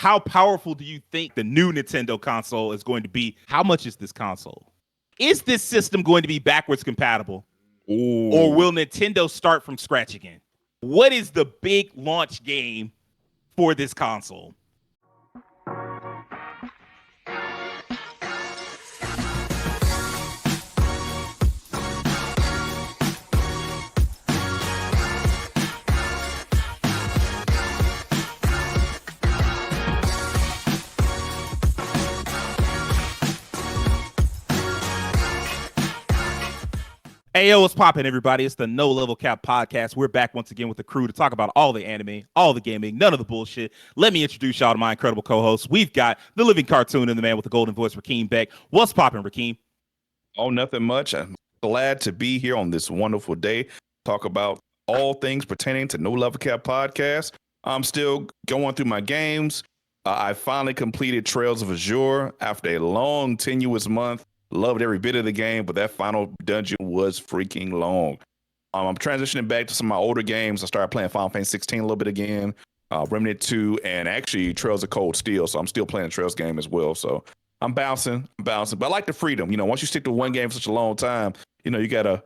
how powerful do you think the new Nintendo console is going to be? How much is this console? Is this system going to be backwards compatible? Ooh. Or will Nintendo start from scratch again? What is the big launch game for this console? Hey, yo, what's poppin', everybody? It's the No Level Cap podcast. We're back once again with the crew to talk about all the anime, all the gaming, none of the bullshit. Let me introduce y'all to my incredible co-hosts. We've got the living cartoon and the man with the golden voice, Rakeem Beck. What's poppin', Rakeem? Oh, nothing much. I'm glad to be here on this wonderful day. Talk about all things pertaining to No Level Cap podcast. I'm still going through my games. I finally completed Trails of Azure after a long, tenuous month. Loved every bit of the game, but that final dungeon was freaking long. I'm transitioning back to some of my older games. I started playing Final Fantasy 16 a little bit again, Remnant 2, and actually Trails of Cold Steel. So I'm still playing the Trails game as well. So I'm bouncing. But I like the freedom. Once you stick to one game for such a long time, you gotta,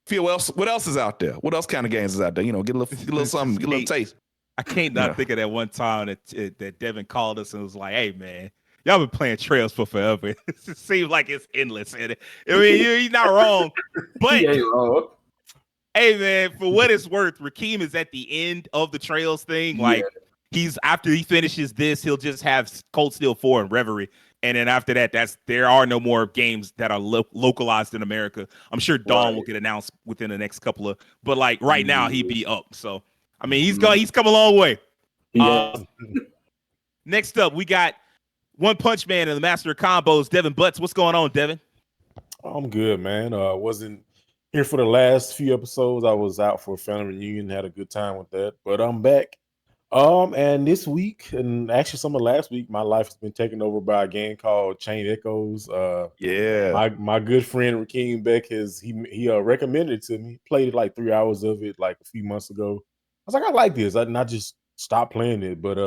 feel what else is out there. What else kind of games is out there? Get a little something, get a little taste. I can't not think of that one time that Devin called us and was like, "Hey, man, y'all been playing Trails for forever. It seems like it's endless." And he's not wrong. But hey, man, for what it's worth, Rakeem is at the end of the Trails thing. Like he's after he finishes this, he'll just have Cold Steel 4 and Reverie. And then after that, there are no more games that are localized in America. I'm sure Dawn will get announced within the next couple of. But like right now, he'd be up. So I mean, he's come a long way. Next up, we got One Punch Man and the Master of Combos, Devin Butts. What's going on, Devin? I'm good, man. Wasn't here for the last few episodes. I was out for a family reunion, had a good time with that. But I'm back. And this week, and actually some of last week, my life has been taken over by a game called Chain Echoes. My good friend Rakeem Beck he recommended it to me. Played it like 3 hours of it like a few months ago. I was like, I like this. I just stopped playing it, but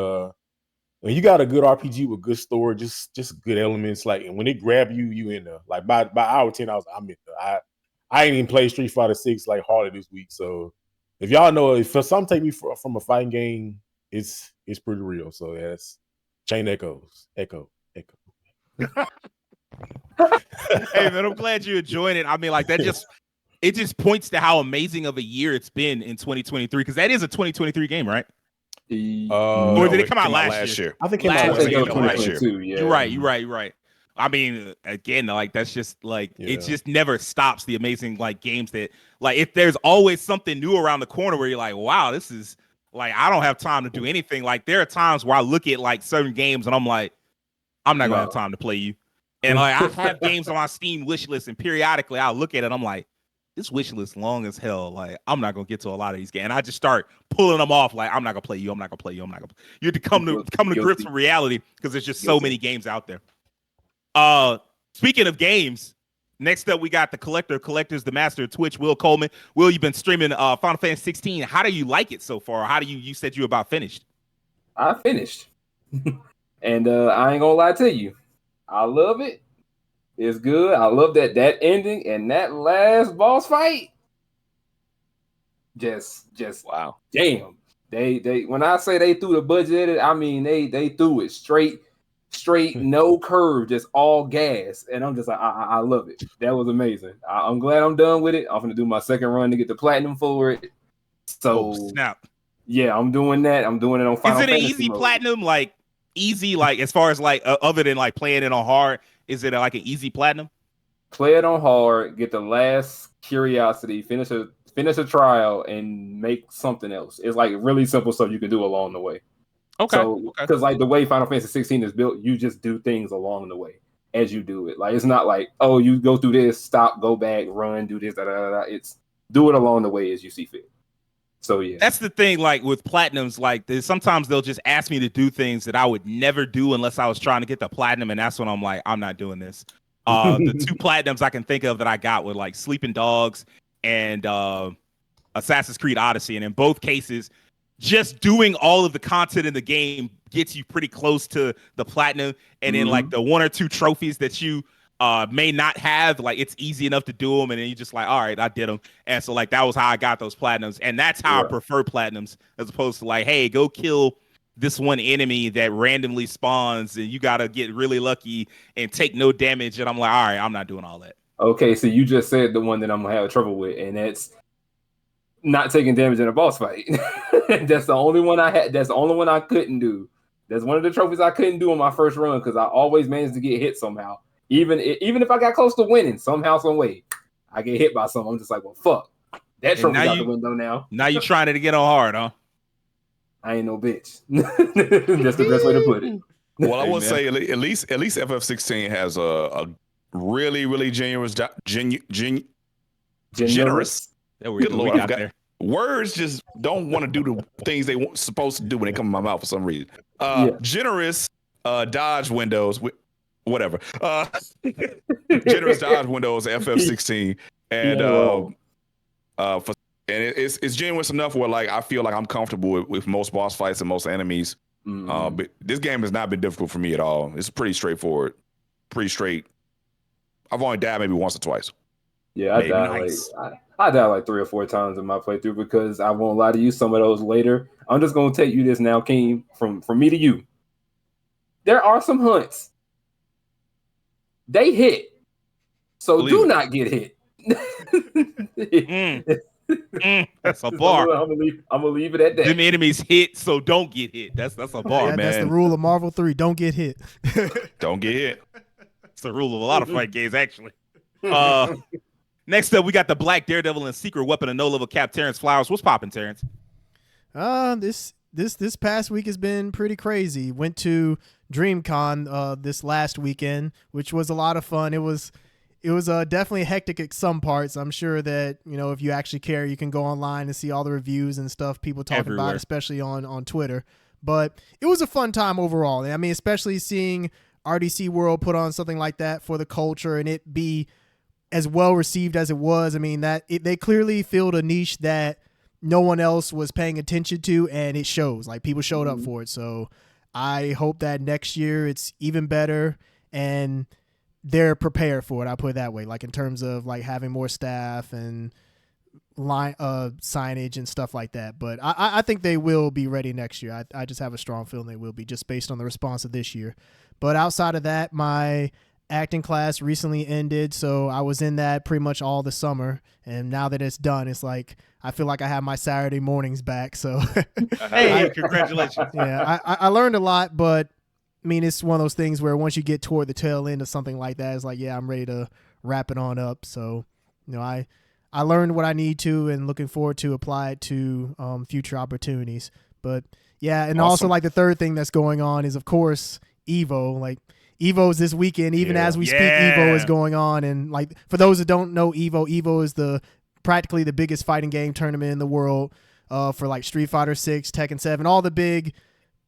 when you got a good RPG with good story, just good elements, like, and when it grab you, you in there. Like by hour 10, I'm in there. I ain't even played Street Fighter 6 like harder this week. So if y'all know, if some take me from a fighting game, it's pretty real. So yeah, it's Chain Echoes. Echo. Hey man, I'm glad you enjoyed it. I mean, like that it just points to how amazing of a year it's been in 2023, because that is a 2023 game, right? Or did it come out last year? I think it came out last year. Yeah. You're right. I mean, again, like that's just like it just never stops. The amazing like games that like if there's always something new around the corner where you're like, wow, this is like I don't have time to do anything. Like there are times where I look at like certain games and I'm like, I'm not gonna have time to play you. And like I have games on my Steam wish list, and periodically I'll look at it. I'm like, this wish list long as hell. Like I'm not gonna get to a lot of these games. And I just start pulling them off. Like I'm not gonna play you. You have to come to grips with reality because there's just so many games out there. Speaking of games, next up we got the collectors, the master of Twitch, Will Coleman. Will, you've been streaming Final Fantasy 16. How do you like it so far? How do you said you about finished? I finished. And I ain't gonna lie to you. I love it. It's good. I love that ending and that last boss fight. Just wow. Damn. They when I say they threw the budget at it, I mean they threw it straight, no curve, just all gas. And I'm just like, I love it. That was amazing. I'm glad I'm done with it. I'm gonna do my second run to get the platinum for it. So snap. Yeah, I'm doing that. I'm doing it on Final Fantasy. Is it an easy mode. platinum? Like easy, like as far as like other than like playing it on hard, is it like an easy platinum? Play it on hard, get the last curiosity, finish a trial, and make something else. It's like really simple stuff you can do along the way. Okay. So, because like the way Final Fantasy 16 is built, you just do things along the way as you do it. Like it's not like, oh, you go through this, stop, go back, run, do this, It's do it along the way as you see fit. So yeah, that's the thing. Like with platinums, like sometimes they'll just ask me to do things that I would never do unless I was trying to get the platinum, and that's when I'm like, I'm not doing this. The two platinums I can think of that I got were like Sleeping Dogs and Assassin's Creed Odyssey, and in both cases, just doing all of the content in the game gets you pretty close to the platinum, and then like the 1 or 2 trophies that you may not have, like it's easy enough to do them, and then you just like, all right, I did them. And so like that was how I got those platinums, and that's how I prefer platinums as opposed to like, hey, go kill this one enemy that randomly spawns and you gotta get really lucky and take no damage, and I'm like, all right, I'm not doing all that. Okay, so you just said the one that I'm gonna have trouble with, and that's not taking damage in a boss fight. That's the only one I had. That's the only one I couldn't do. That's one of the trophies I couldn't do on my first run because I always managed to get hit somehow. Even if I got close to winning, somehow, some way, I get hit by something. I'm just like, well, fuck. That trophy's out the window now. Now you trying to get on hard, huh? I ain't no bitch. That's the best way to put it. Well, I will say at least FF16 has a really, really generous. There we got there. Words just don't want to do the things they supposed to do when they come in my mouth for some reason. Generous dodge windows, whatever. Generous dodge windows, FF16, and it's generous enough where like I feel like I'm comfortable with most boss fights and most enemies. But this game has not been difficult for me at all. It's pretty straightforward, pretty straight. I've only died maybe once or twice. Yeah, I died I died like 3 or 4 times in my playthrough because I won't lie to you. Some of those later. I'm just gonna take you this now, Keem, from me to you. There are some hunts. They hit, so do not get hit. That's a bar. I'm gonna leave it at that. Them enemies hit, so don't get hit. That's a bar, man. That's the rule of Marvel 3. Don't get hit. Don't get hit. It's the rule of a lot of fight games, actually. Next up, we got the Black Daredevil and Secret Weapon of No-Level Cap, Terrence Flowers. What's popping, Terrence? This past week has been pretty crazy. Went to DreamCon this last weekend, which was a lot of fun. It was definitely hectic at some parts. I'm sure that, if you actually care, you can go online and see all the reviews and stuff people talking about, especially on Twitter. But it was a fun time overall. I mean, especially seeing RDC World put on something like that for the culture and it be as well received as it was. I mean, they clearly filled a niche that no one else was paying attention to, and it shows. Like, people showed up for it. So I hope that next year it's even better and they're prepared for it. I'll put it that way. Like, in terms of like having more staff and signage and stuff like that. But I think they will be ready next year. I just have a strong feeling they will be, just based on the response of this year. But outside of that, my acting class recently ended, so I was in that pretty much all the summer, and now that it's done, it's like I feel like I have my Saturday mornings back. So hey, congratulations. Yeah, I learned a lot, but I mean, it's one of those things where once you get toward the tail end of something like that, it's like, yeah, I'm ready to wrap it on up. So I learned what I need to, and looking forward to apply it to future opportunities. But yeah, and also like the third thing that's going on is, of course, Evo. Like, Evo's this weekend, even as we speak, Evo is going on. And like, for those that don't know Evo is practically the biggest fighting game tournament in the world for like Street Fighter 6, Tekken 7, all the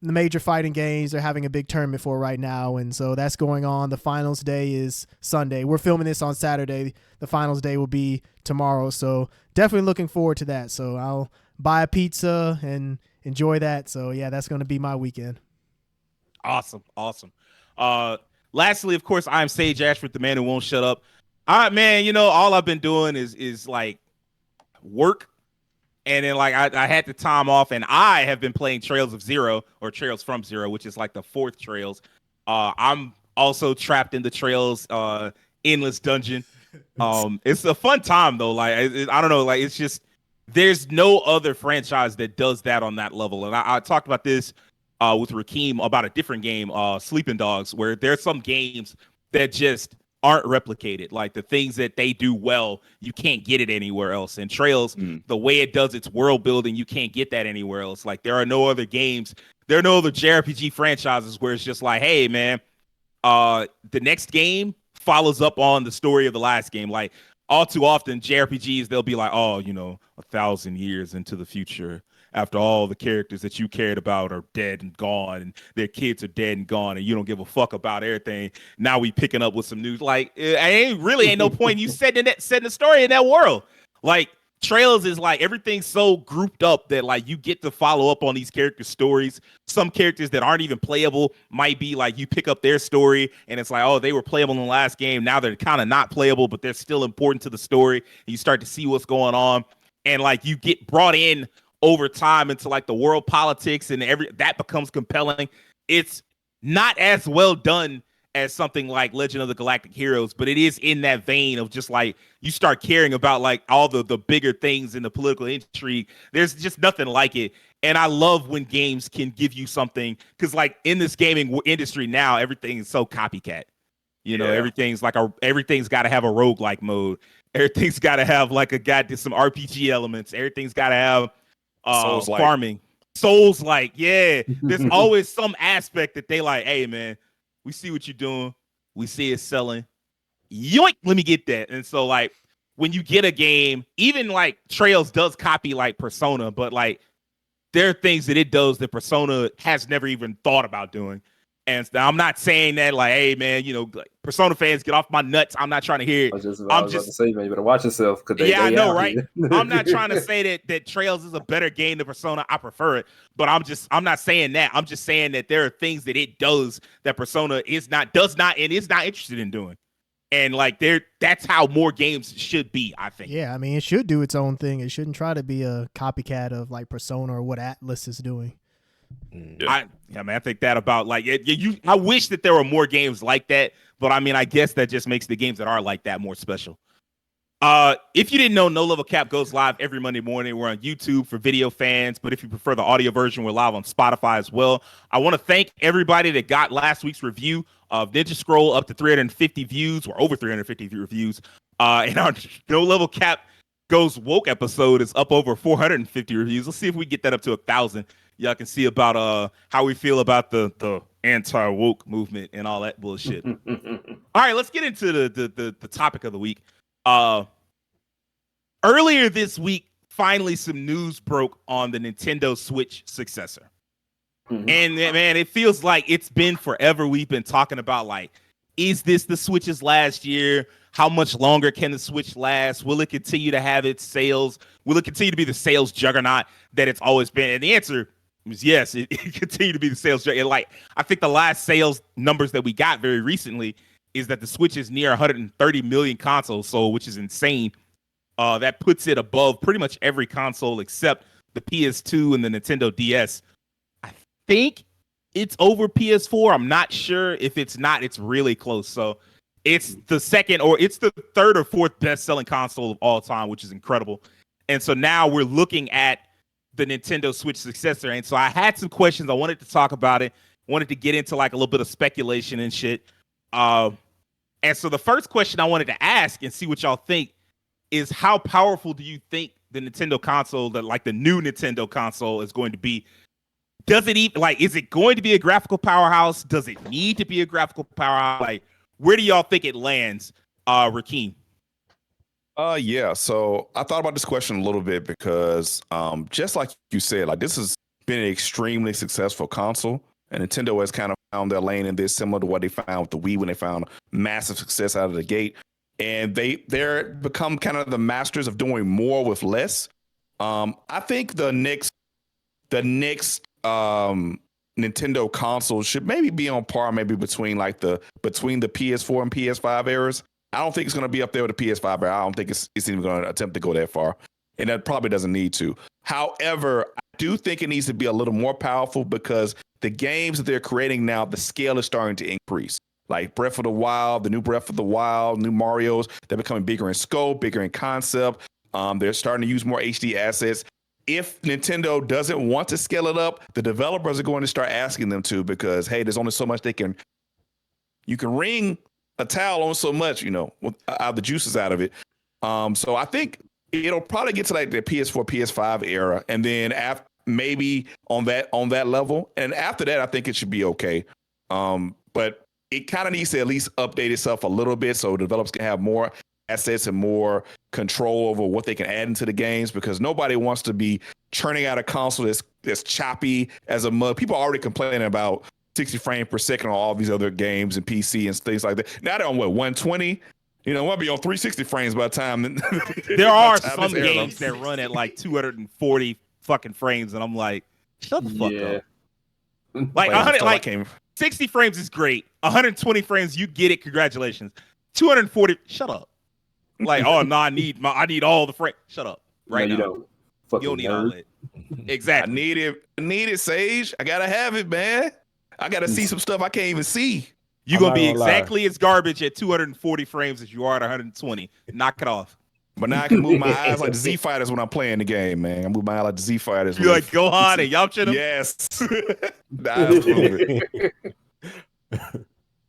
major fighting games are having a big tournament for right now. And so that's going on. The finals day is Sunday. We're filming this on Saturday. The finals day will be tomorrow. So definitely looking forward to that. So I'll buy a pizza and enjoy that. So yeah, that's going to be my weekend. Awesome. Lastly, of course, I'm Sage Ashford, the man who won't shut up. Man, all I've been doing is like work, and then like I had the time off, and I have been playing Trails of Zero, or Trails from Zero, which is like the 4th Trails. I'm also trapped in the Trails endless dungeon. It's a fun time though. Like I don't know, like it's just there's no other franchise that does that on that level, and I talked about this with Rakeem about a different game, Sleeping Dogs, where there's some games that just aren't replicated. Like the things that they do well, you can't get it anywhere else. And Trails, the way it does its world building, you can't get that anywhere else. Like there are no other games, there are no other JRPG franchises where it's just like, hey man, the next game follows up on the story of the last game. Like all too often JRPGs, they'll be like, 1,000 years into the future, after all the characters that you cared about are dead and gone, and their kids are dead and gone, and you don't give a fuck about everything. Now we picking up with some news. Like, ain't no point in you setting the story in that world. Like, Trails is like everything's so grouped up that like you get to follow up on these character stories. Some characters that aren't even playable might be like you pick up their story and it's like, oh, they were playable in the last game. Now they're kind of not playable, but they're still important to the story. And you start to see what's going on. And like you get brought in over time into like the world politics and that becomes compelling. It's not as well done as something like Legend of the Galactic Heroes, but it is in that vein of just like you start caring about like all the bigger things in the political intrigue. There's just nothing like it. And I love when games can give you something because like in this gaming industry now, everything is so copycat. You know, everything's got to have a roguelike mode. Everything's got to have like some RPG elements. Everything's got to have farming. Souls like, yeah. There's always some aspect that they like, hey man, we see what you're doing. We see it selling. Yoink, let me get that. And so, like, when you get a game, even like Trails does copy like Persona, but like there are things that it does that Persona has never even thought about doing. And I'm not saying that like, hey man, you know, like, Persona fans get off my nuts. I'm not trying to hear it. I was about to say, man, you better watch yourself. I know, right? I'm not trying to say that Trails is a better game than Persona. I prefer it, but I'm not saying that. I'm just saying that there are things that it does that Persona is not interested in doing. And like that's how more games should be, I think. Yeah, I mean, it should do its own thing. It shouldn't try to be a copycat of like Persona or what Atlas is doing. I think that about like I wish that there were more games like that, but I mean, I guess that just makes the games that are like that more special. If you didn't know, No Level Cap goes live every Monday morning. We're on YouTube for video fans, but if you prefer the audio version, we're live on Spotify as well. I want to thank everybody that got last week's review of Ninja Scroll up to 350 views, or over 350 reviews. And our No Level Cap Goes Woke episode is up over 450 reviews. Let's see if we get that up to 1,000. Y'all can see about how we feel about the anti-woke movement and all that bullshit. All right, let's get into the topic of the week. Earlier this week, finally some news broke on the Nintendo Switch successor. And man, it feels like it's been forever. We've been talking about like, is this the Switch's last year? How much longer can the Switch last? Will it continue to have its sales? Will it continue to be the sales juggernaut that it's always been? And the answer was yes, it continued to be the sales juggernaut. Like, I think the last sales numbers that we got very recently is that the Switch is near 130 million consoles sold, which is insane. That puts it above pretty much every console except the PS2 and the Nintendo DS. I think it's over PS4. I'm not sure. If it's not, it's really close. So it's the second, or it's the third or fourth best-selling console of all time, which is incredible. And so now we're looking at the Nintendo Switch successor. And so I had some questions. I wanted to talk about it. Wanted to get into like a little bit of speculation and shit. And so the first question I wanted to ask and see what y'all think is, how powerful do you think the Nintendo console, the new Nintendo console, is going to be? Does it even is it going to be a graphical powerhouse? Does it need to be a graphical powerhouse? Like, where do y'all think it lands, Rakeem? Yeah. So I thought about this question a little bit because just like you said, like, this has been an extremely successful console, and Nintendo has kind of found their lane in this, similar to what they found with the Wii when they found massive success out of the gate. And they're become kind of the masters of doing more with less. I think the next Nintendo console should maybe be on par, maybe between the PS4 and PS5 eras. I don't think it's going to be up there with the PS5 era. I don't think it's even going to attempt to go that far, and that probably doesn't need to. However, I do think it needs to be a little more powerful because the games that they're creating now, the scale is starting to increase. Like Breath of the Wild, the new Breath of the Wild, new Marios, they're becoming bigger in scope, bigger in concept. They're starting to use more HD assets. If Nintendo doesn't want to scale it up, the developers are going to start asking them to, because, hey, there's only so much you can wring a towel on so much, out the juices out of it. So I think it'll probably get to like the PS4, PS5 era, and then maybe on that level. And after that, I think it should be okay. But it kind of needs to at least update itself a little bit so developers can have more assets and more control over what they can add into the games, because nobody wants to be churning out a console that's choppy as a mug. People are already complaining about 60 frames per second on all these other games and PC and things like that. Now they're on 120. You know, I'll be on 360 frames by the time. There are some games that run at like 240 fucking frames, and I'm like, shut the fuck up. Like 100, like 60 frames is great. 120 frames, you get it. Congratulations. 240, shut up. Like, oh no, I need all the frames. Shut up. Right now. You don't need all that. Exactly. I need it, Sage. I gotta have it, man. I gotta see some stuff I can't even see. You're gonna be exactly as garbage at 240 frames as you are at 120. Knock it off. But now I can move my eyes like the Z Fighters when I'm playing the game, man. I move my eyes like the Z Fighters. You like Gohan and Yamcha them? Yes.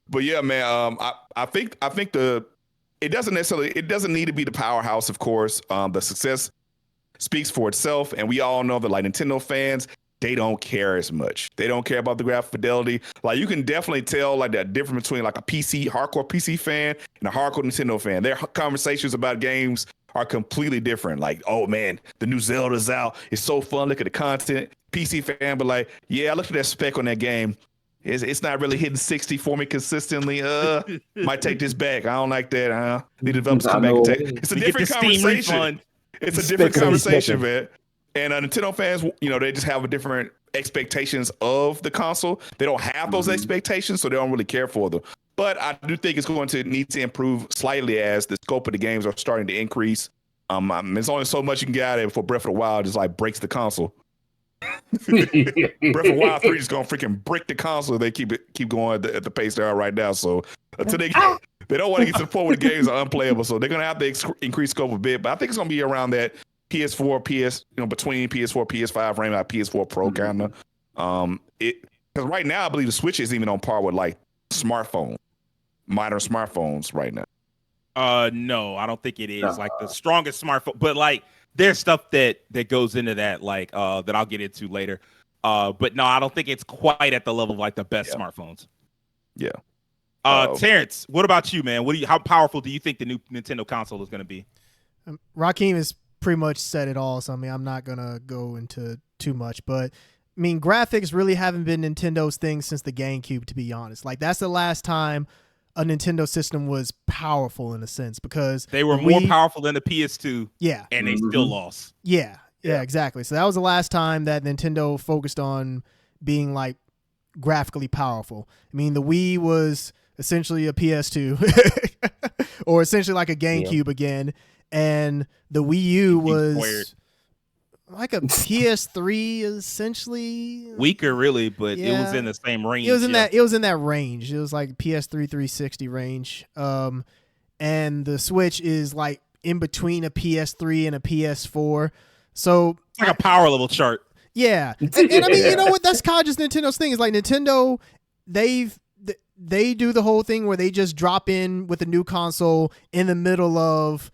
But yeah, man. I think it doesn't need to be the powerhouse, of course. The success speaks for itself, and we all know that like Nintendo fans, they don't care as much. They don't care about the graphic fidelity. Like you can definitely tell like that difference between like a hardcore PC fan and a hardcore Nintendo fan. Their conversations about games are completely different. Like, oh man, the new Zelda's out. It's so fun. Look at the content. PC fan, but like, yeah, I looked at that spec on that game. It's not really hitting 60 for me consistently. Might take this back. I don't like that. The developers come back and take it. It's a different conversation. It's a different conversation, man. And Nintendo fans, you know, they just have a different expectations of the console. They don't have those expectations, so they don't really care for them. But I do think it's going to need to improve slightly as the scope of the games are starting to increase. There's only so much you can get out of it before Breath of the Wild just like breaks the console. Breath of the Wild 3 is gonna freaking break the console. They keep going at the pace they are right now. So until they don't want to get to the point where the games are unplayable. So they're gonna have to increase scope a bit. But I think it's gonna be around that PS4, between PS4, PS5 range, like PS4 Pro kind of. Because right now I believe the Switch is even on par with like modern smartphones right now. No, I don't think it is like the strongest smartphone, but like there's stuff that goes into that, like that I'll get into later. But no, I don't think it's quite at the level of like the best smartphones. Yeah. Terrence, what about you, man? How powerful do you think the new Nintendo console is going to be? Rakeem has pretty much said it all, so I mean I'm not gonna go into too much, but I mean graphics really haven't been Nintendo's thing since the GameCube, to be honest. Like that's the last time a Nintendo system was powerful in a sense, because they were more powerful than the PS2. Yeah. And they still lost. Yeah, exactly. So that was the last time that Nintendo focused on being like graphically powerful. I mean, the Wii was essentially a PS2 or essentially like a GameCube again. And the Wii U was like a PS3 essentially. Weaker really, but it was in the same range. It was in that range. It was like PS3 360 range. And the Switch is like in between a PS3 and a PS4. So it's like a power level chart. Yeah. And I mean, you know what? That's kind of just Nintendo's thing. Is like Nintendo, they do the whole thing where they just drop in with a new console in the middle of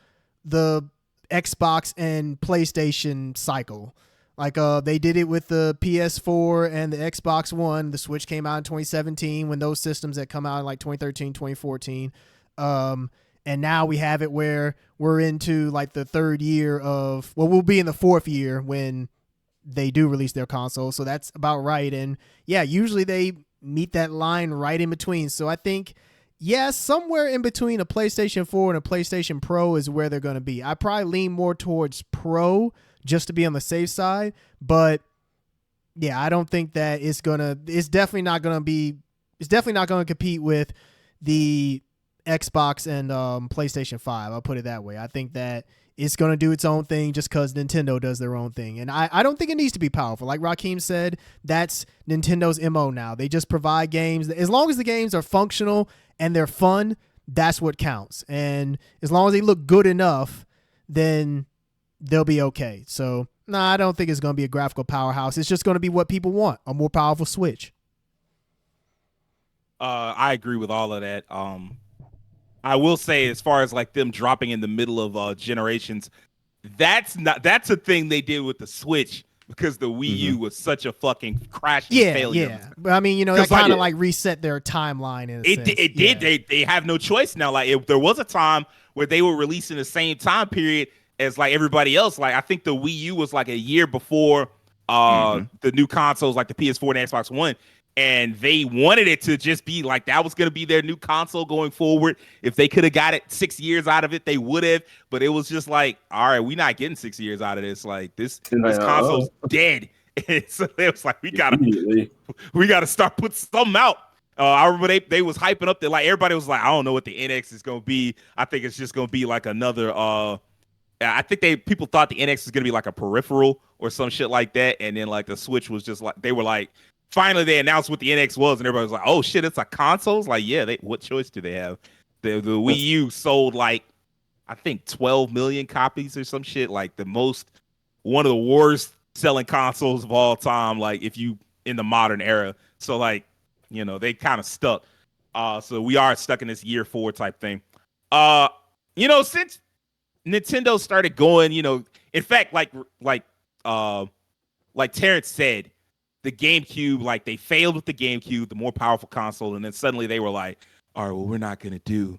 the Xbox and PlayStation cycle. Like they did it with the PS4 and the Xbox One. The Switch came out in 2017 when those systems had come out in like 2013, 2014. And now we have it where we're into like the third year of, well, we'll be in the fourth year when they do release their console. So that's about right. And yeah, usually they meet that line right in between. So I think, somewhere in between a PlayStation 4 and a PlayStation Pro is where they're going to be. I probably lean more towards Pro just to be on the safe side. But yeah, I don't think that it's definitely not going to compete with the Xbox and PlayStation 5. I'll put it that way. I think that it's going to do its own thing just because Nintendo does their own thing. And I don't think it needs to be powerful. Like Rakeem said, that's Nintendo's MO now. They just provide games. As long as the games are functional and they're fun, that's what counts. And as long as they look good enough, then they'll be okay. So, I don't think it's going to be a graphical powerhouse. It's just going to be what people want, a more powerful Switch. I agree with all of that. I will say, as far as like them dropping in the middle of generations, that's a thing they did with the Switch because the Wii U was such a fucking crashing failure. Yeah. But I mean, that kind of like reset their timeline. It did. They have no choice now. Like there was a time where they were releasing the same time period as like everybody else. Like I think the Wii U was like a year before the new consoles like the PS4 and Xbox One. and they wanted it to just be like that was going to be their new console going forward. If they could have got it 6 years out of it, they would have. But it was just like, all right, we're not getting 6 years out of this. Like this console's dead. And so it was like we gotta start putting something out. I remember they was hyping up that like everybody was like, I don't know what the NX is gonna be. I think it's just gonna be like another. I think people thought the NX was gonna be like a peripheral or some shit like that, and then like the Switch was just like they were like. Finally, they announced what the NX was, and everybody was like, "Oh shit, it's a console!" It's like, yeah, what choice do they have? The Wii U sold like I think 12 million copies or some shit, like one of the worst selling consoles of all time. Like if you in the modern era, so like they kind of stuck. So we are stuck in this year 4 type thing. Since Nintendo started going, in fact, like Terrence said. The GameCube, like they failed with the GameCube, the more powerful console, and then suddenly they were like, all right, well, we're not going to do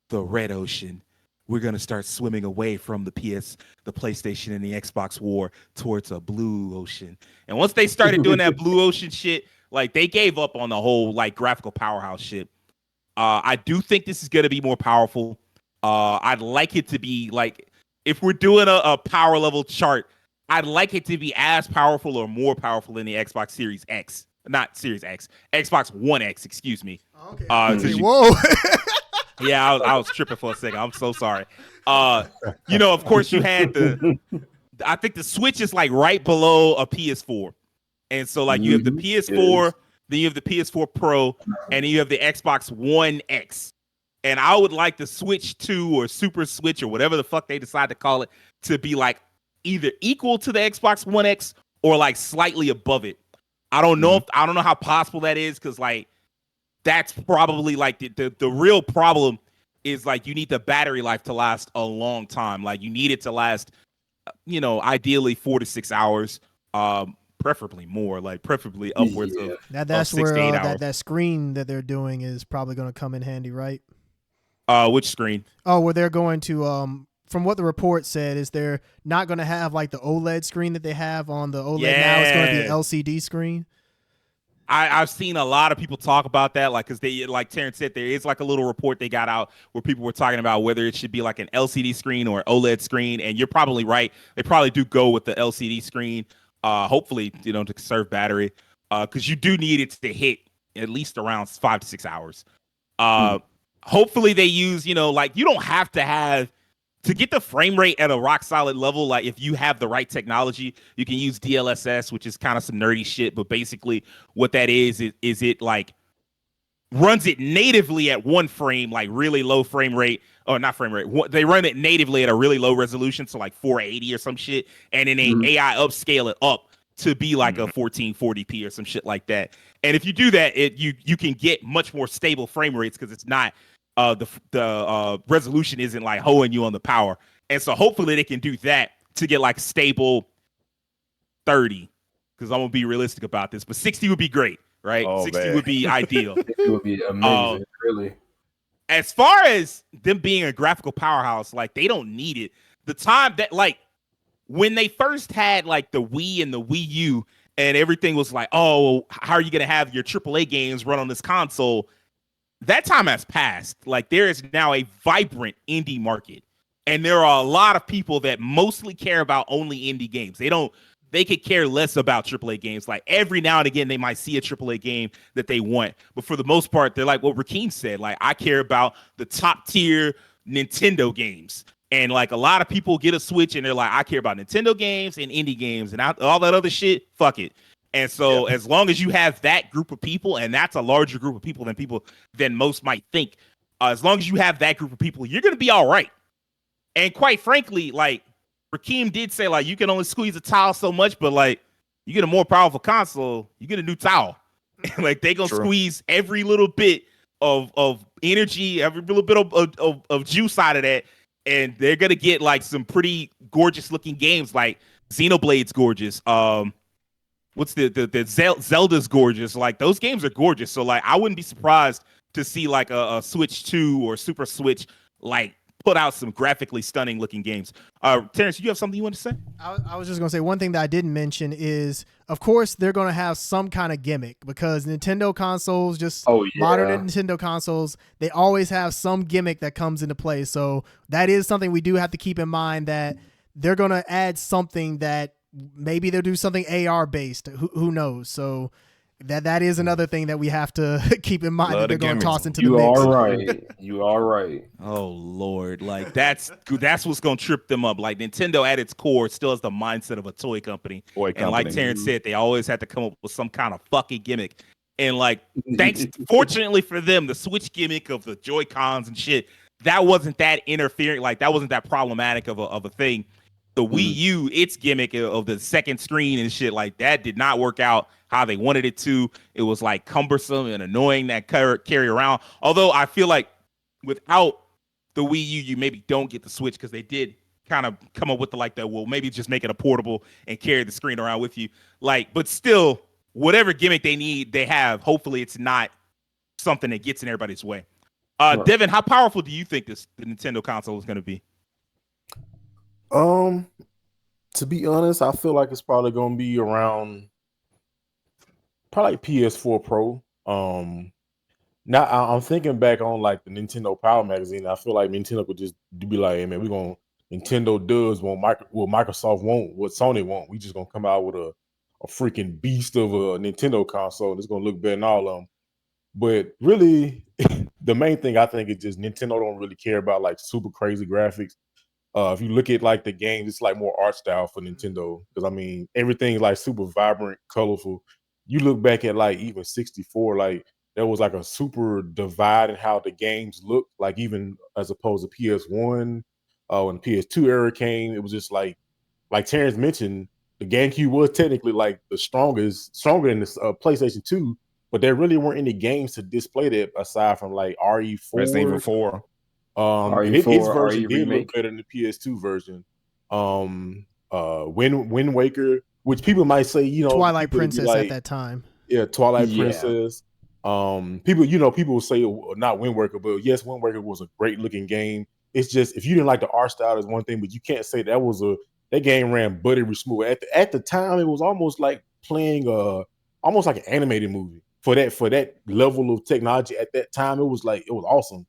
the red ocean. We're going to start swimming away from the PlayStation and the Xbox war towards a blue ocean. And once they started doing that blue ocean shit, like they gave up on the whole like graphical powerhouse shit. I do think this is going to be more powerful. I'd like it to be like, if we're doing a power level chart, I'd like it to be as powerful or more powerful than the Xbox Series X. Not Series X. Xbox One X, excuse me. Okay. Whoa. Yeah, I was tripping for a second. I'm so sorry. Of course, you had I think the Switch is like right below a PS4. And so like you have the PS4, then you have the PS4 Pro, and then you have the Xbox One X. And I would like the Switch 2 or Super Switch or whatever the fuck they decide to call it to be like either equal to the Xbox One X or like slightly above it. I don't know I don't know how possible that is, because like that's probably like the real problem is like you need the battery life to last a long time. Like you need it to last, ideally 4 to 6 hours, preferably more, like preferably upwards of that's 6 to 8 where hours. that screen that they're doing is probably going to come in handy, right? Which screen? Oh, where they're going to from what the report said, is they're not going to have like the OLED screen that they have on the OLED now. It's going to be an LCD screen. I've seen a lot of people talk about that, like, because they, like Terrence said, there is like a little report they got out where people were talking about whether it should be like an LCD screen or OLED screen. And you're probably right. They probably do go with the LCD screen, hopefully, to conserve battery, because you do need it to hit at least around 5 to 6 hours. Hopefully they use, like you don't have to get the frame rate at a rock solid level. Like if you have the right technology, you can use DLSS, which is kind of some nerdy shit. But basically what that is it like runs it natively at 1 frame, like really low frame rate, or not frame rate. They run it natively at a really low resolution. So like 480 or some shit. And then they AI upscale it up to be like a 1440p or some shit like that. And if you do that, you can get much more stable frame rates, because it's not, the resolution isn't like hoeing you on the power. And so hopefully they can do that to get like stable 30, because I'm gonna be realistic about this, but 60 would be great, right? 60 would be ideal. It would be amazing, really. As far as them being a graphical powerhouse, like they don't need it. The time that like when they first had like the Wii and the Wii U and everything was like, oh, how are you gonna have your AAA games run on this console? That time has passed. Like there is now a vibrant indie market, and there are a lot of people that mostly care about only indie games. They could care less about AAA games. Like every now and again, they might see a AAA game that they want, but for the most part, they're like what Rakeem said. Like I care about the top tier Nintendo games, and like a lot of people get a Switch and they're like, I care about Nintendo games and indie games, and all that other shit. Fuck it. And so as long as you have that group of people, and that's a larger group of people than most might think, as long as you have that group of people, you're going to be all right. And quite frankly, like Rakeem did say, like you can only squeeze a towel so much, but like you get a more powerful console, you get a new towel. Like they going to squeeze every little bit of energy, every little bit of juice out of that. And they're going to get like some pretty gorgeous looking games, like Xenoblade's gorgeous. What's the Zelda's gorgeous. Like those games are gorgeous. So like I wouldn't be surprised to see like a Switch 2 or Super Switch like put out some graphically stunning looking games. Terrence, you have something you want to say? I was just going to say one thing that I didn't mention is, of course, they're going to have some kind of gimmick because Nintendo consoles, modern Nintendo consoles, they always have some gimmick that comes into play. So that is something we do have to keep in mind, that they're going to add something that maybe they'll do something AR based. Who knows? So that is another thing that we have to keep in mind that they're going to toss into the mix. You are right. Oh Lord, like that's what's going to trip them up. Like Nintendo at its core still has the mindset of a toy company. And like Terrence said, they always have to come up with some kind of fucking gimmick. And like, fortunately for them, the Switch gimmick of the Joy-Cons and shit, that wasn't that interfering. Like that wasn't that problematic of a thing. The Wii U, its gimmick of the second screen and shit like that did not work out how they wanted it to. It was like cumbersome and annoying that carry around. Although I feel like without the Wii U, you maybe don't get the Switch because they did kind of come up with well, maybe just make it a portable and carry the screen around with you. Like, but still, whatever gimmick they have, hopefully it's not something that gets in everybody's way. Devin, how powerful do you think the Nintendo console is going to be? To be honest, I feel like it's probably going to be around probably PS4 Pro. Now I'm thinking back on like the Nintendo Power magazine. I feel like Nintendo could just be like, "Hey man, Nintendo does what Microsoft won't, what Sony won't. We just gonna come out with a freaking beast of a Nintendo console. And it's gonna look better than all of them." But really, the main thing I think is just Nintendo don't really care about like super crazy graphics. If you look at like the games, it's like more art style for Nintendo. Because I mean, everything's like super vibrant, colorful. You look back at like even 64, like there was like a super divide in how the games looked, like even as opposed to PS1. When PS2 era came, it was just like Terrence mentioned, the GameCube was technically like the stronger than the PlayStation 2, but there really weren't any games to display that aside from like RE4. Resident Evil 4. His version did look better than the PS2 version. Wind Waker, which people might say, Twilight Princess at that time. Yeah, Twilight Princess. People will say not Wind Waker, but yes, Wind Waker was a great looking game. It's just if you didn't like the art style, is one thing, but you can't say that game ran buttery smooth. At the time, it was almost like playing almost like an animated movie for that level of technology. At that time, it was awesome.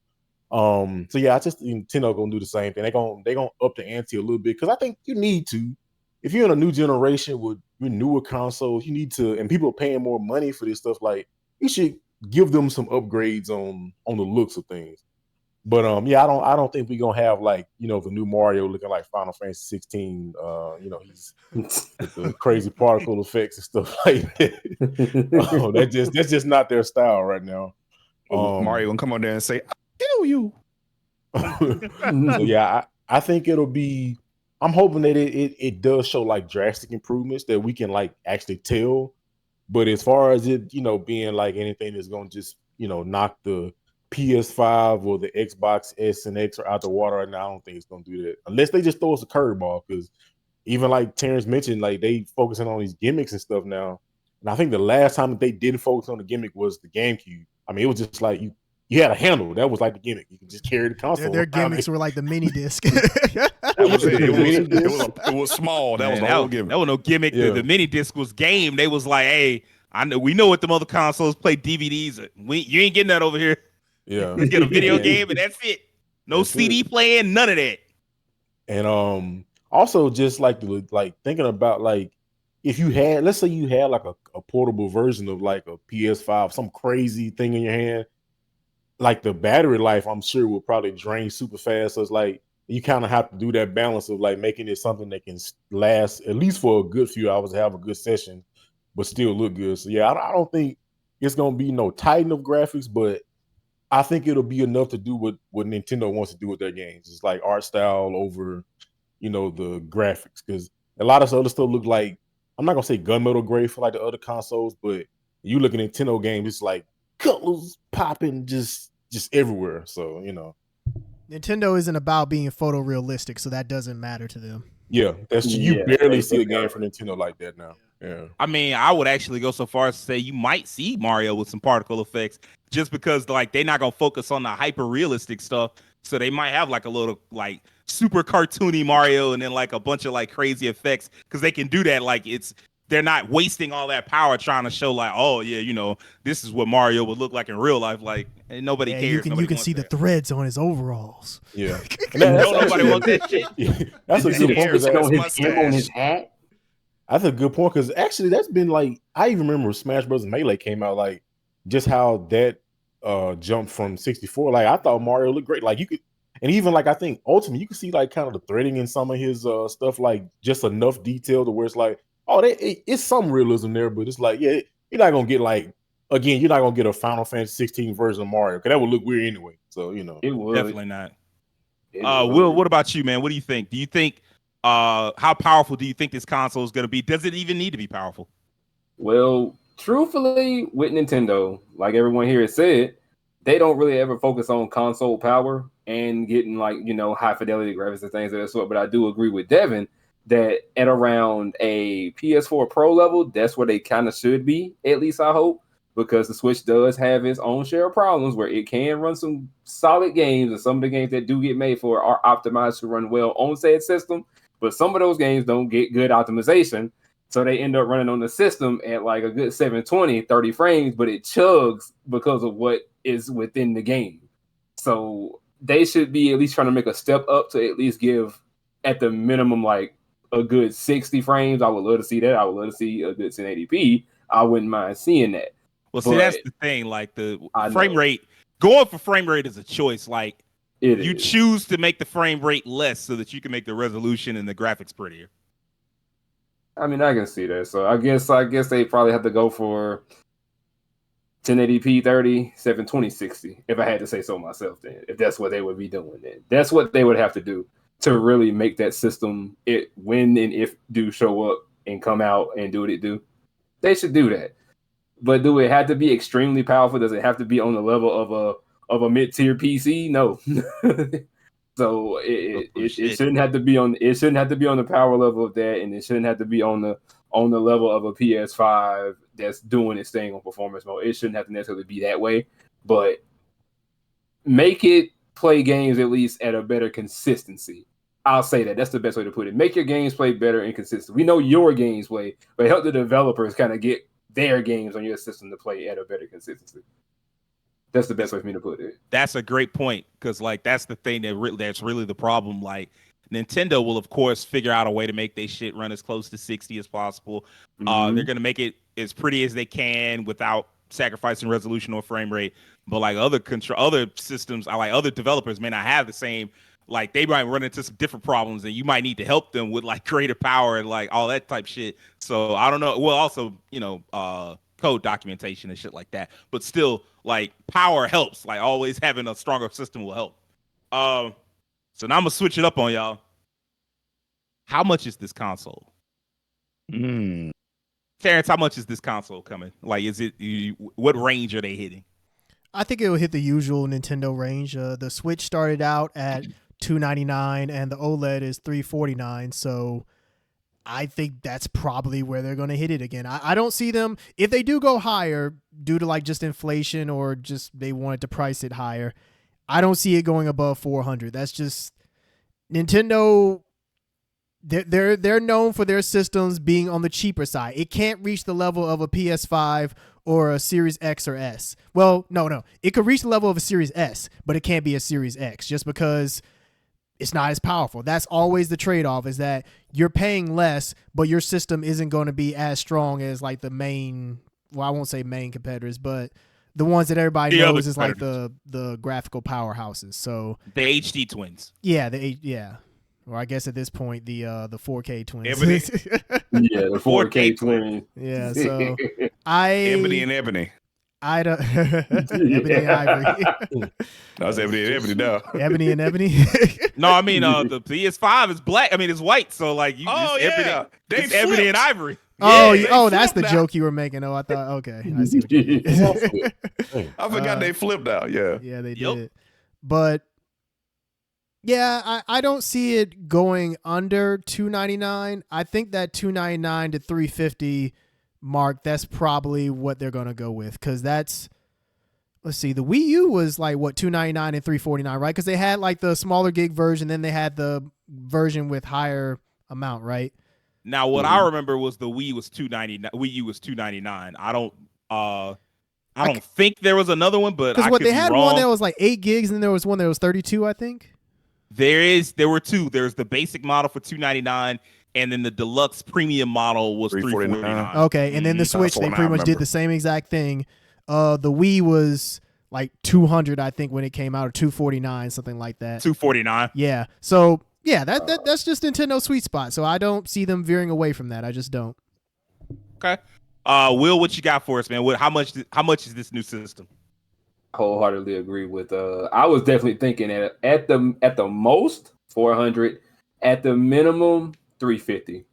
So yeah, I just Nintendo gonna do the same thing. They gonna up the ante a little bit because I think you need to. If you're in a new generation with newer consoles, you need to, and people are paying more money for this stuff. Like you should give them some upgrades on the looks of things. But yeah, I don't think we're gonna have like the new Mario looking like Final Fantasy 16. He's with the crazy particle effects and stuff like that. That's just not their style right now. Mario gonna come on there and say, "Kill you." So yeah, I think it'll be. I'm hoping that it does show like drastic improvements that we can like actually tell. But as far as it, being like anything that's gonna just knock the PS5 or the Xbox S and X are out the water right now, I don't think it's gonna do that unless they just throw us a curveball. Because even like Terrence mentioned, like they focusing on these gimmicks and stuff now. And I think the last time that they didn't focus on the gimmick was the GameCube. I mean, it was just like you had a handle. That was like the gimmick. You can just carry the console. Their gimmicks were like the mini disc. That was it. It was small. That was the whole gimmick. That was no gimmick. Yeah. The mini disc was game. They was like, "Hey, we know what the other consoles play DVDs. You ain't getting that over here. Yeah, you get a video game and that's it. No that's CD playing, none of that." And also just like thinking about like if you had, let's say you had like a portable version of like a PS5, some crazy thing in your hand. Like the battery life, I'm sure will probably drain super fast. So it's like you kind of have to do that balance of like making it something that can last at least for a good few hours, have a good session, but still look good. So yeah, I don't think it's gonna be no titan of graphics, but I think it'll be enough to do what Nintendo wants to do with their games. It's like art style over, the graphics. Because a lot of other stuff look like, I'm not gonna say gunmetal gray for like the other consoles, but you look at Nintendo games, it's like colors popping just everywhere. So Nintendo isn't about being photorealistic, so that doesn't matter to them. Yeah, you barely see a game from Nintendo like that now. Yeah. I mean, I would actually go so far as to say you might see Mario with some particle effects, just because like they're not gonna focus on the hyper realistic stuff. So they might have like a little like super cartoony Mario and then like a bunch of like crazy effects, because they can do that. Like they're not wasting all that power trying to show like, oh yeah, you know, this is what Mario would look like in real life. Like, and nobody Yeah, cares. you can see the threads on his overalls. Yeah. Nobody wants that shit. That's a good point. On his M on his hat. That's a good point, because actually that's been like, I even remember when Smash Bros. Melee came out, like just how that jumped from 64. Like I thought Mario looked great. Like you could, and even like I think ultimately you can see like kind of the threading in some of his stuff, like just enough detail to where it's like, oh, it's some realism there, but it's like, yeah, you're not gonna get like, again, you're not gonna get a Final Fantasy 16 version of Mario, because that would look weird anyway. So you know, It would Definitely not. Will, what about you, man? What do you think? Do you think how powerful do you think this console is going to be? Does it even need to be powerful? Well, truthfully, with Nintendo, like everyone here has said, they don't really ever focus on console power and getting like, you know, high fidelity graphics and things of that sort. But I do agree with Devin that at around a PS4 Pro level, that's where they kind of should be, at least I hope, because the Switch does have its own share of problems where it can run some solid games, and some of the games that do get made for it are optimized to run well on said system. But some of those games don't get good optimization, so they end up running on the system at like a good 720, 30 frames, but it chugs because of what is within the game. So they should be at least trying to make a step up to at least give, at the minimum, like a good 60 frames. I would love to see that. I would love to see a good 1080p. I wouldn't mind seeing that. Well, see, that's the thing. Like the frame know. rate, going for frame rate is a choice. Like you is. choose to make the frame rate less so that you can make the resolution and the graphics prettier. I mean, I can see that. So I guess they probably have to go for 1080p 30, 720 60. If I had to say so myself, then if that's what they would be doing, then that's what they would have to do to really make that system, it when and if do show up and come out and do what it do. They should do that. But do it have to be extremely powerful? Does it have to be on the level of a mid-tier PC? No. So it shouldn't have to be on the power level of that, and it shouldn't have to be on the level of a PS5 that's doing its thing on performance mode. It shouldn't have to necessarily be that way, but make it play games at least at a better consistency. I'll say that. That's the best way to put it. Make your games play better and consistent. We know your games play, but help the developers kind of get their games on your system to play at a better consistency. That's the best way for me to put it. That's a great point, because like that's the thing that's really the problem. Like Nintendo will of course figure out a way to make their shit run as close to 60 as possible. They're gonna make it as pretty as they can without sacrificing resolution or frame rate. But like other systems, like other developers may not have the same. Like they might run into some different problems, and you might need to help them with like greater power and like all that type shit. So I don't know. Well, also code documentation and shit like that. But still, like power helps. Like always having a stronger system will help. So now I'm gonna switch it up on y'all. How much is this console? Terrence, how much is this console coming? Like, is it what range are they hitting? I think it will hit the usual Nintendo range. The Switch started out at $299 and the OLED is $349. So I think that's probably where they're going to hit it again. I don't see them, if they do go higher due to like just inflation or just they wanted to price it higher, I don't see it going above 400. That's just Nintendo. They're known for their systems being on the cheaper side. It can't reach the level of a PS5 or a Series X or S. Well, no. It could reach the level of a Series S, but it can't be a Series X just because it's not as powerful. That's always the trade-off, is that you're paying less, but your system isn't going to be as strong as like the main, well, I won't say main competitors, but the ones that everybody knows is like the graphical powerhouses. So the HD twins. Yeah, or I guess at this point the 4K twins. Ebony. Yeah, the 4K twins. Yeah, so Ebony and Ebony. I don't Ebony and Ivory. That's Ebony and Ebony now. Ebony and Ebony. No, I mean the PS5 is black. I mean it's white. So like it's Ebony and Ivory. Oh, that's the joke you were making. Oh, I thought okay. I see what you mean. I forgot they flipped out. Yeah. Yeah, they did. But Yeah, I don't see it going under $299. I think that $299 to $350 mark, that's probably what they're gonna go with, because that's, let's see, the Wii U was like what, $299 and $349, right? Because they had like the smaller gig version, then they had the version with higher amount, right? Now, what I remember was the Wii was $299. Wii U was $299. I don't think there was another one, but I Because could they be had wrong. one that was like 8 gigs, and then there was one that was 32, I think. There were two. There's the basic model for $299, and then the deluxe premium model was $349. Okay, and then the Switch, they pretty much did the same exact thing. The Wii was like $200, I think, when it came out, or $249, something like that. $249. Yeah. So yeah, that's just Nintendo's sweet spot. So I don't see them veering away from that. I just don't. Okay. Will, what you got for us, man? How much is this new system? Wholeheartedly agree with. I was definitely thinking at the most 400, at the minimum 350.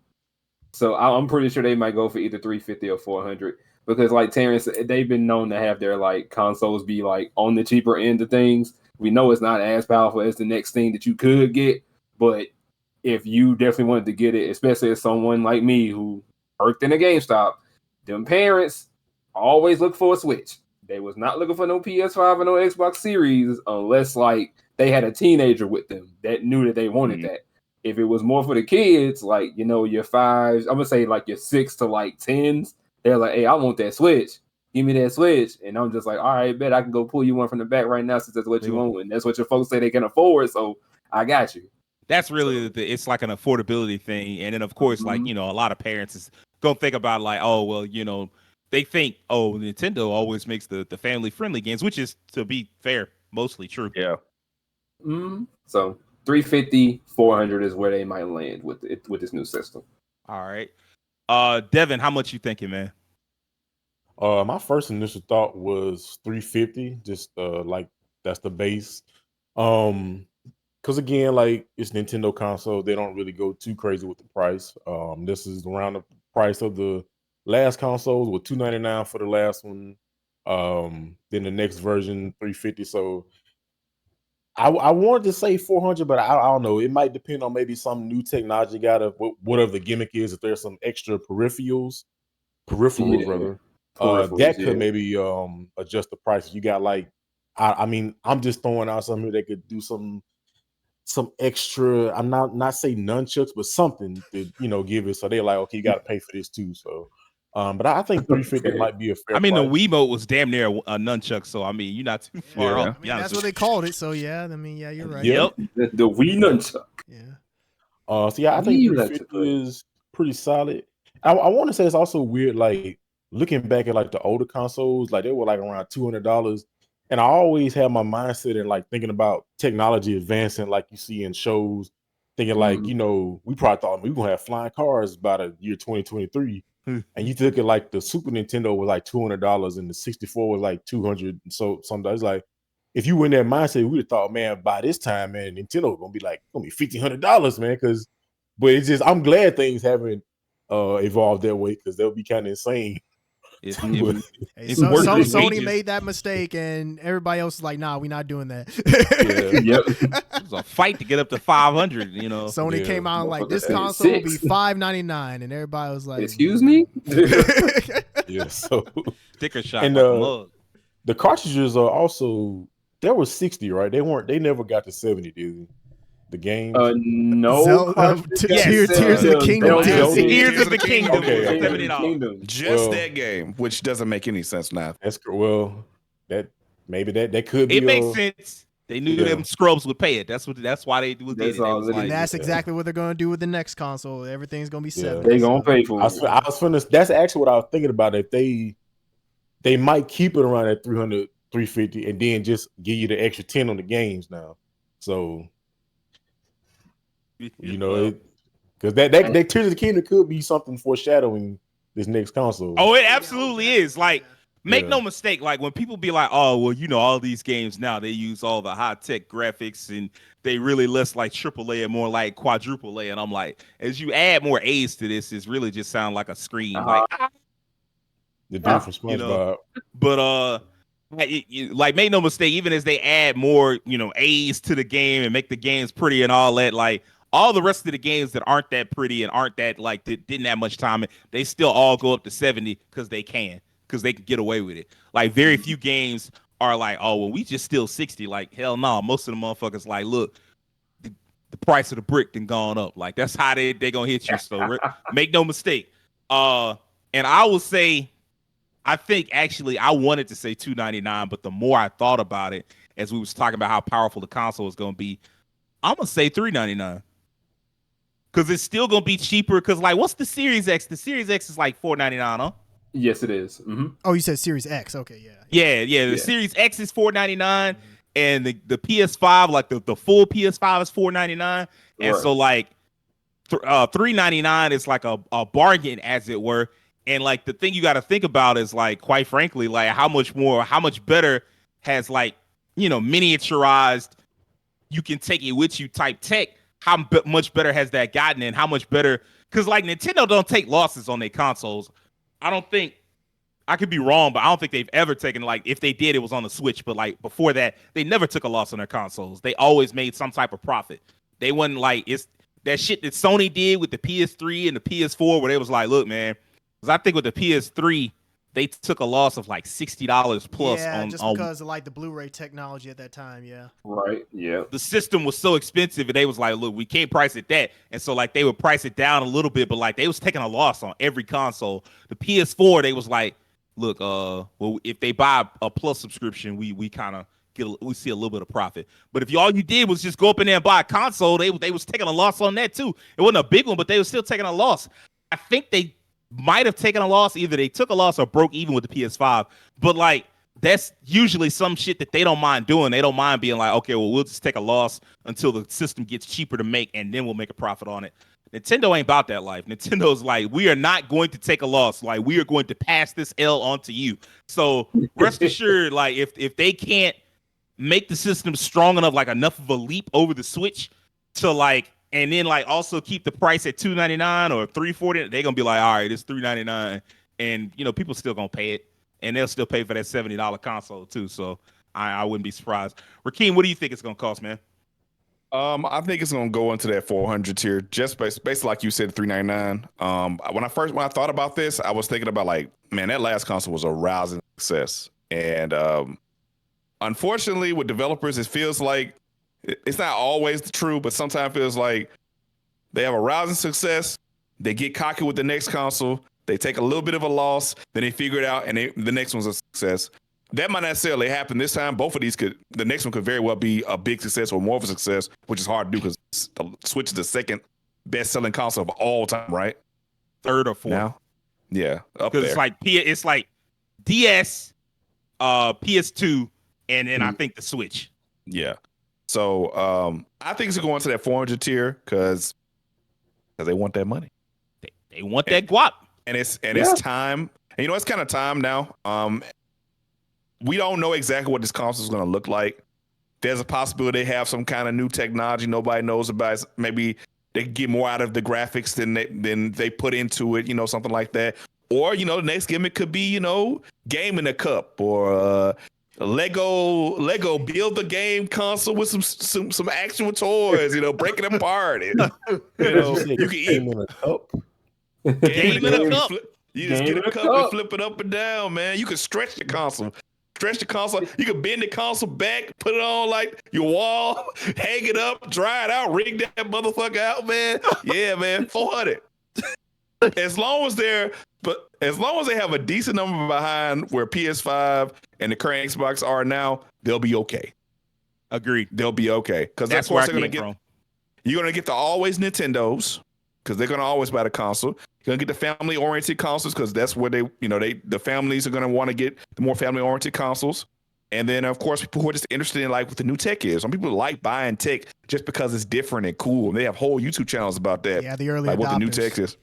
So I'm pretty sure they might go for either 350 or 400, because like Terrence, they've been known to have their like consoles be like on the cheaper end of things. We know it's not as powerful as the next thing that you could get, but if you definitely wanted to get it, especially as someone like me who worked in a GameStop, them parents always look for a Switch. They was not looking for no PS5 or no Xbox Series unless like they had a teenager with them that knew that they wanted that. If it was more for the kids, like, you know, your 5s, I'm gonna say like your 6 to like 10s, they're like, hey, I want that Switch. Give me that Switch. And I'm just like, all right, bet I can go pull you one from the back right now since that's what you want. And that's what your folks say they can afford. So I got you. That's really it's like an affordability thing. And then of course, like, you know, a lot of parents is gonna think about like, oh, well, you know, they think, oh, Nintendo always makes the family friendly games, which is, to be fair, mostly true. Yeah. So 350, 400 is where they might land with this new system. All right. Devin, how much you thinking, man? My first initial thought was 350, just like that's the base. Because again, like it's Nintendo console, they don't really go too crazy with the price. This is around the price of the last consoles, with $299 for the last one. Then the next version, 350. So I wanted to say 400, but I don't know. It might depend on maybe some new technology got of whatever the gimmick is. If there's some extra peripherals rather. That could maybe adjust the prices. You got like, I mean, I'm just throwing out something that could do some extra. I'm not saying nunchucks, but something to, you know, give it. So they're like, okay, you got to pay for this too. So, but I think 350 might be a fair. I mean, price. the Wiimote was damn near a nunchuck, so I mean, you're not too far off. I mean, that's what they called it. So yeah, I mean, yeah, you're right. Yep. The Wii nunchuck. Yeah. So yeah, I think 350 is pretty solid. I want to say it's also weird, like looking back at like the older consoles, like they were like around $200, and I always have my mindset in like thinking about technology advancing, like you see in shows, thinking like, you know, we probably thought we were gonna have flying cars by the year 2023, and you took it like the Super Nintendo was like $200 and the 64 was like 200, and so something. It's like if you were in that mindset, we would have thought, man, by this time, man, Nintendo gonna be $1,500, man. But it's just, I'm glad things haven't evolved that way, because they'll be kind of insane. Sony made that mistake, and everybody else is like, "Nah, we're not doing that." It was a fight to get up to 500. You know, Sony came out like, this console will be $599, and everybody was like, "Excuse me." Yeah, so sticker shock. And the cartridges are also, there was 60, right? They never got to 70, did they? The games? No. Tears of the Kingdom. Tears of the Kingdom. Okay. $70. Just that game, which doesn't make any sense now. That's that maybe that could be. It makes sense. They knew them scrubs would pay it. That's why they did it. And that's exactly what they're gonna do with the next console. Everything's gonna be 70. They're gonna pay for it. I was finished. That's actually what I was thinking about. If they might keep it around at 300, 350, and then just give you the extra 10 on the games now. So, you know, because that Tears of the Kingdom could be something foreshadowing this next console. Oh, it absolutely is. Like, make no mistake. Like, when people be like, "Oh, well, you know, all these games now they use all the high tech graphics and they really less like AAA and more like quadruple A," and I'm like, as you add more A's to this, it's really just sound like a screen. Like, the dude from SpongeBob. But like, make no mistake, even as they add more, A's to the game and make the games pretty and all that, like all the rest of the games that aren't that pretty and aren't that like that didn't have much time, they still all go up to 70 because they can get away with it. Like very few games are like, oh, well, we just still 60. Like hell no, most of the motherfuckers like, look, the price of the brick done gone up. Like that's how they gonna hit you. So make no mistake. And I will say, I think actually I wanted to say $299, but the more I thought about it, as we was talking about how powerful the console is going to be, I'm gonna say $399 because it's still gonna be cheaper. Because like, what's the Series X? The Series X is like $499, huh? Yes, it is. Mm-hmm. Oh, you said Series X? Okay, yeah. The Series X is $499, and the PS5, like the full PS5, is $499, and so like $399 is like a bargain, as it were. And like the thing you got to think about is like, quite frankly, like how much better has like, miniaturized, you can take it with you type tech. How much better has that gotten, and how much better? Because like Nintendo don't take losses on their consoles. I don't think, I could be wrong, but I don't think they've ever taken, like if they did, it was on the Switch. But like before that, they never took a loss on their consoles. They always made some type of profit. They wasn't like, it's that shit that Sony did with the PS3 and the PS4 where they was like, look, man. I think with the PS3, they took a loss of like $60 plus. Yeah, just because of like the Blu-ray technology at that time. Yeah. Right. Yeah. The system was so expensive, and they was like, "Look, we can't price it that." And so like they would price it down a little bit, but like they was taking a loss on every console. The PS4, they was like, "Look, well, if they buy a plus subscription, we kind of we see a little bit of profit. But if all you did was just go up in there and buy a console, they was taking a loss on that too. It wasn't a big one, but they were still taking a loss. I think they might have taken a loss. Either they took a loss or broke even with the PS5. But like that's usually some shit that they don't mind doing. They don't mind being like, okay, well, we'll just take a loss until the system gets cheaper to make, and then we'll make a profit on it. Nintendo ain't about that life. Nintendo's like, we are not going to take a loss. Like, we are going to pass this L on to you. So rest assured, like if they can't make the system strong enough, like enough of a leap over the Switch to like, and then like also keep the price at $299 or $340, they're gonna be like, all right, it's $399, and people still gonna pay it, and they'll still pay for that $70 console too. So I wouldn't be surprised. Rakeem, what do you think it's gonna cost, man? I think it's gonna go into that 400 tier, just basically like you said, $399. When I thought about this, I was thinking about like, man, that last console was a rousing success, and unfortunately, with developers, it feels like it's not always the truth, but sometimes it feels like they have a rousing success, they get cocky with the next console, they take a little bit of a loss, then they figure it out, and the next one's a success. That might not necessarily happen this time. Both of these the next one could very well be a big success or more of a success, which is hard to do because the Switch is the second best-selling console of all time, right? Third or fourth. Now? Yeah, up there. It's like DS, PS2, and then I think the Switch. Yeah. So I think it's going to that 400 tier because they want that money. They want that guap. And it's time. And it's kind of time now. We don't know exactly what this console is going to look like. There's a possibility they have some kind of new technology nobody knows about. Maybe they can get more out of the graphics than they put into it, something like that. Or, the next gimmick could be, Game in a Cup or Lego build the game console with some actual toys, break it apart. And, you can eat in a cup. Game in a cup. You just get a cup and flip it up and down, man. You can stretch the console. You can bend the console back, put it on like your wall, hang it up, dry it out, rig that motherfucker out, man. Yeah, man, 400. As long as they have a decent number behind where PS5 and the current Xbox are now, they'll be okay. Agreed. They'll be okay because that's where they're going to get. You're going to get the always Nintendos because they're going to always buy the console. You're going to get the family-oriented consoles because that's where the families are going to want to get the more family-oriented consoles. And then, of course, people who are just interested in like what the new tech is. Some people like buying tech just because it's different and cool. And they have whole YouTube channels about that. Yeah, the early like adopters. What the new tech is.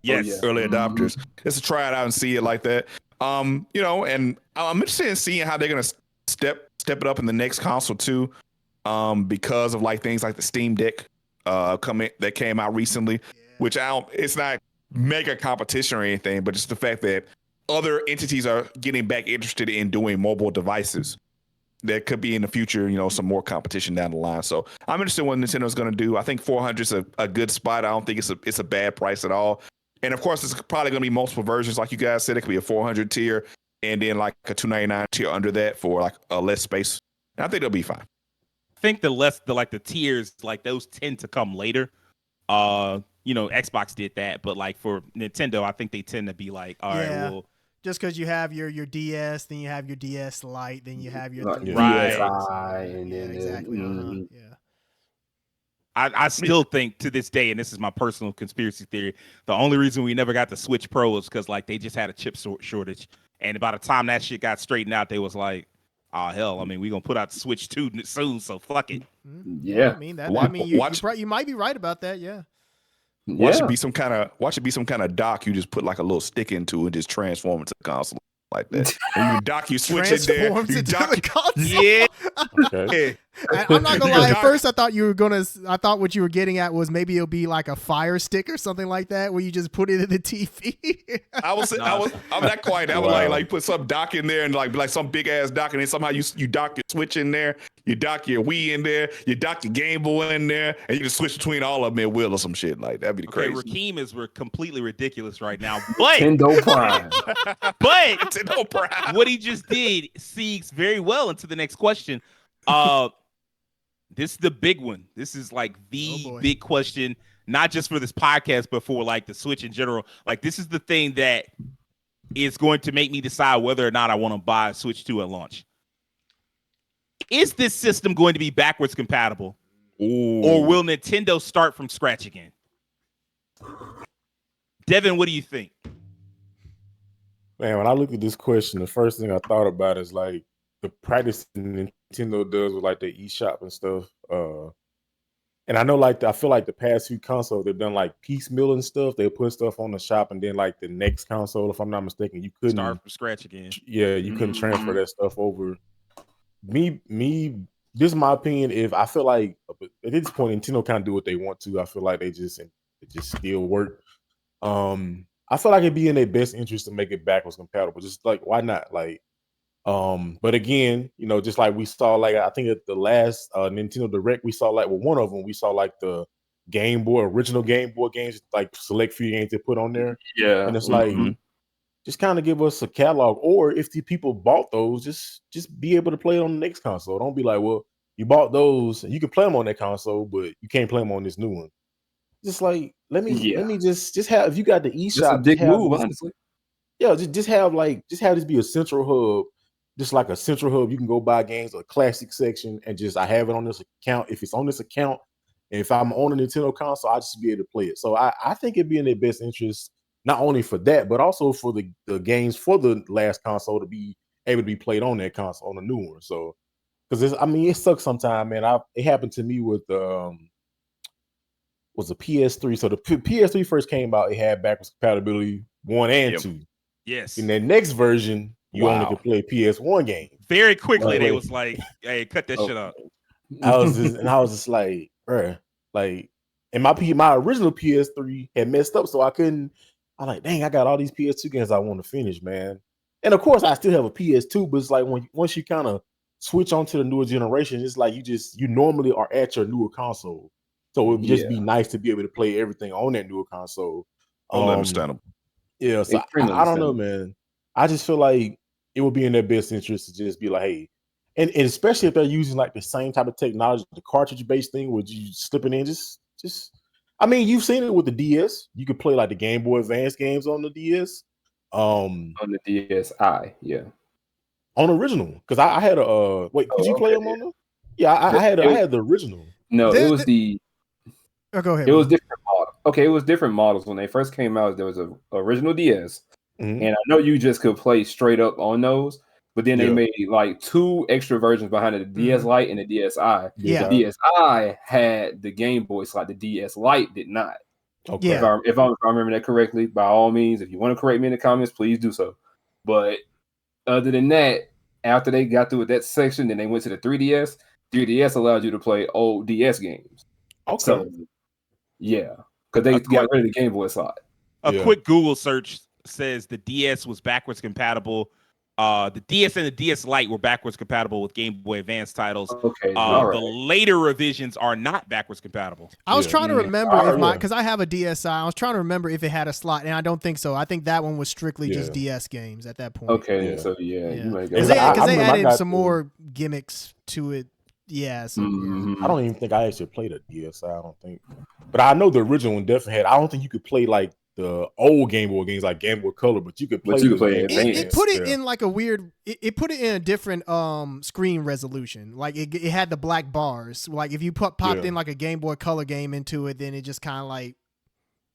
Yes, early adopters. Just to try it out and see it like that. And I'm interested in seeing how they're gonna step it up in the next console too. Because of like things like the Steam Deck that came out recently, which it's not mega competition or anything, but just the fact that other entities are getting back interested in doing mobile devices. There could be in the future, some more competition down the line. So I'm interested in what Nintendo's going to do. I think 400 is a good spot. I don't think it's a bad price at all. And of course, it's probably going to be multiple versions, like you guys said. It could be a 400 tier, and then like a 299 tier under that for like a less space. And I think they'll be fine. I think the tiers, like those tend to come later. Xbox did that, but like for Nintendo, I think they tend to be like, all right, well, just because you have your DS, then you have your DS Lite, then you have your DSi, and then exactly. I still think to this day, and this is my personal conspiracy theory, the only reason we never got the Switch Pro is because like they just had a chip shortage, and by the time that shit got straightened out, they was like, oh hell, I mean, we gonna put out Switch 2 soon, so fuck it. Yeah, you might be right about that. Yeah. Watch it be some kind of dock you just put like a little stick into and just transform it to the console like that. And you dock, you switch it there. You dock the console. Yeah. Okay. I'm not gonna lie. At first, I thought what you were getting at was maybe it'll be like a Fire Stick or something like that, where you just put it in the TV. I'm not quite. I was like put some dock in there and like some big ass dock, and then somehow you dock your Switch in there, you dock your Wii in there, you dock your Game Boy in there, and you can switch between all of them at will or some shit like that'd be crazy. Rakeem completely ridiculous right now, but Nintendo Prime. But Nintendo Prime. What he just did segues very well into the next question. This is the big one. This is like the big question, not just for this podcast, but for like the Switch in general. Like this is the thing that is going to make me decide whether or not I want to buy a Switch 2 at launch. Is this system going to be backwards compatible? Ooh. Or will Nintendo start from scratch again? Devin, what do you think? Man, when I look at this question, the first thing I thought about is like the practice Nintendo does with like the eShop and stuff. And I know I feel like the past few consoles, they've done like piecemeal and stuff. They put stuff on the shop, and then like the next console, if I'm not mistaken, you couldn't start from scratch again. Yeah, you couldn't transfer that stuff over. Me, this is my opinion. If I feel like at this point, Nintendo kind of do what they want to. I feel like it just still work. I feel like it'd be in their best interest to make it backwards compatible. Just like, why not? Like, but again, just like we saw, like I think at the last Nintendo Direct, we saw like one of them, we saw like the original Game Boy games, like select few games they put on there. Yeah, and it's like just kind of give us a catalog, or if the people bought those, just be able to play it on the next console. Don't be like, well, you bought those and you can play them on that console, but you can't play them on this new one. Just like let me just have, if you got the eShop, big move, honestly. Yeah, just have this be a central hub, just like a central hub. You can go buy games, a classic section, and I have it on this account. If it's on this account, and if I'm on a Nintendo console, I just be able to play it. So I think it'd be in their best interest, not only for that, but also for the games for the last console to be able to be played on that console, on the new one. So, because it sucks sometimes, man. It happened to me with was a PS3. So the PS3 first came out, it had backwards compatibility 1 and 2. Yes. In that next version, you only could play PS1 games. Very quickly, they was like, "Hey, cut that shit up." I was just like, bruh, like, and my original PS3 had messed up, so I couldn't. I'm like, dang, I got all these PS2 games I want to finish, man. And of course, I still have a PS2, but it's like once you kind of switch onto the newer generation, it's like you normally are at your newer console. So it would just be nice to be able to play everything on that newer console. Understandable. Yeah, so I don't know, man. I just feel like it would be in their best interest to just be like, hey, and especially if they're using like the same type of technology, the cartridge-based thing, where you slipping in, just. I mean, you've seen it with the DS. You could play like the Game Boy Advance games on the DS. On the DSi, yeah. On original, because I had a wait. Could you play them on them? Yeah, I had the original. No, it was the. Oh, go ahead. It was different models. Okay, it was different models when they first came out. There was a original DS, and I know you just could play straight up on those. But then they made like 2 extra versions behind it: the DS Lite and the DSi. Yeah, the DSi had the Game Boy slot. The DS Lite did not. Okay. Yeah. If I remember that correctly, by all means, if you want to correct me in the comments, please do so. But other than that, after they got through with that section, then they went to the 3DS. 3DS allowed you to play old DS games. Okay. So, yeah, because they got rid of the Game Boy slot. A quick Google search says the DS was backwards compatible. The DS and the DS Lite were backwards compatible with Game Boy Advance titles. Okay, The later revisions are not backwards compatible. I was trying to remember because I have a DSi. I was trying to remember if it had a slot, and I don't think so. I think that one was strictly just DS games at that point. Okay, so you might go. Because they added some more gimmicks to it. Yeah, so, I don't even think I actually played a DSi. I don't think, but I know the original one definitely had. I don't think you could play like the old Game Boy games like Game Boy Color, but you could play. It put it in like a weird. It put it in a different screen resolution. Like it had the black bars. Like if you popped in like a Game Boy Color game into it, then it just kind of like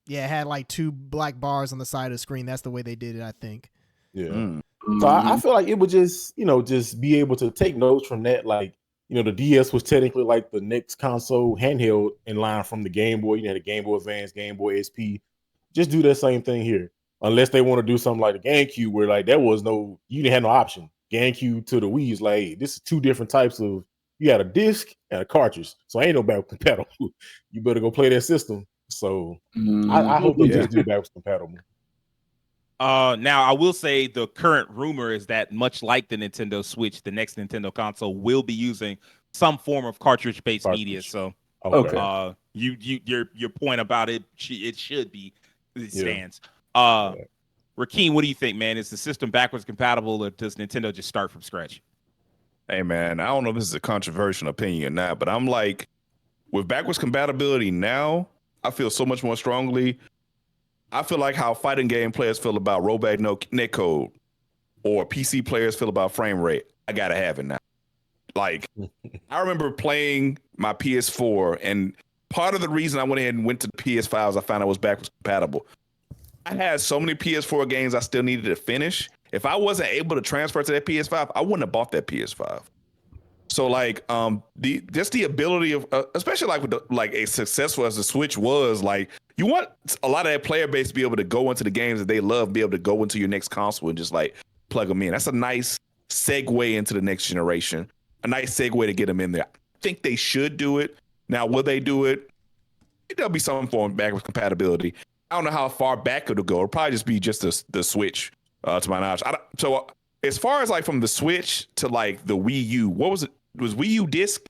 it had like 2 black bars on the side of the screen. That's the way they did it, I think. Yeah. So I feel like it would just just be able to take notes from that. Like the DS was technically like the next console handheld in line from the Game Boy. You had a Game Boy Advance, Game Boy SP. Just do that same thing here, unless they want to do something like the GameCube, where like you didn't have no option. GameCube to the Wii is like, hey, this is 2 different types of. You got a disc and a cartridge, so ain't no backwards compatible. You better go play that system. So I hope they just do backwards compatible. Now I will say the current rumor is that much like the Nintendo Switch, the next Nintendo console will be using some form of cartridge-based media. So, your point about it should be. It stands. Rakeem, what do you think, man? Is the system backwards compatible, or does Nintendo just start from scratch? Hey, man, I don't know if this is a controversial opinion or not, but I'm like, with backwards compatibility now, I feel so much more strongly. I feel like how fighting game players feel about rollback netcode, or PC players feel about frame rate. I gotta have it now. Like, I remember playing my PS4, and part of the reason I went ahead and went to the PS5 is I found it was backwards compatible. I had so many PS4 games I still needed to finish. If I wasn't able to transfer to that PS5, I wouldn't have bought that PS5. So like, the ability of, especially like with as successful as the Switch was, like you want a lot of that player base to be able to go into the games that they love, be able to go into your next console and just like plug them in. That's a nice segue into the next generation. A nice segue to get them in there. I think they should do it. Now, will they do it? There'll be some form of backwards compatibility. I don't know how far back it'll go. It'll probably just be just the Switch, to my knowledge. So as far as like from the Switch to like the Wii U, what was it? Was Wii U disc?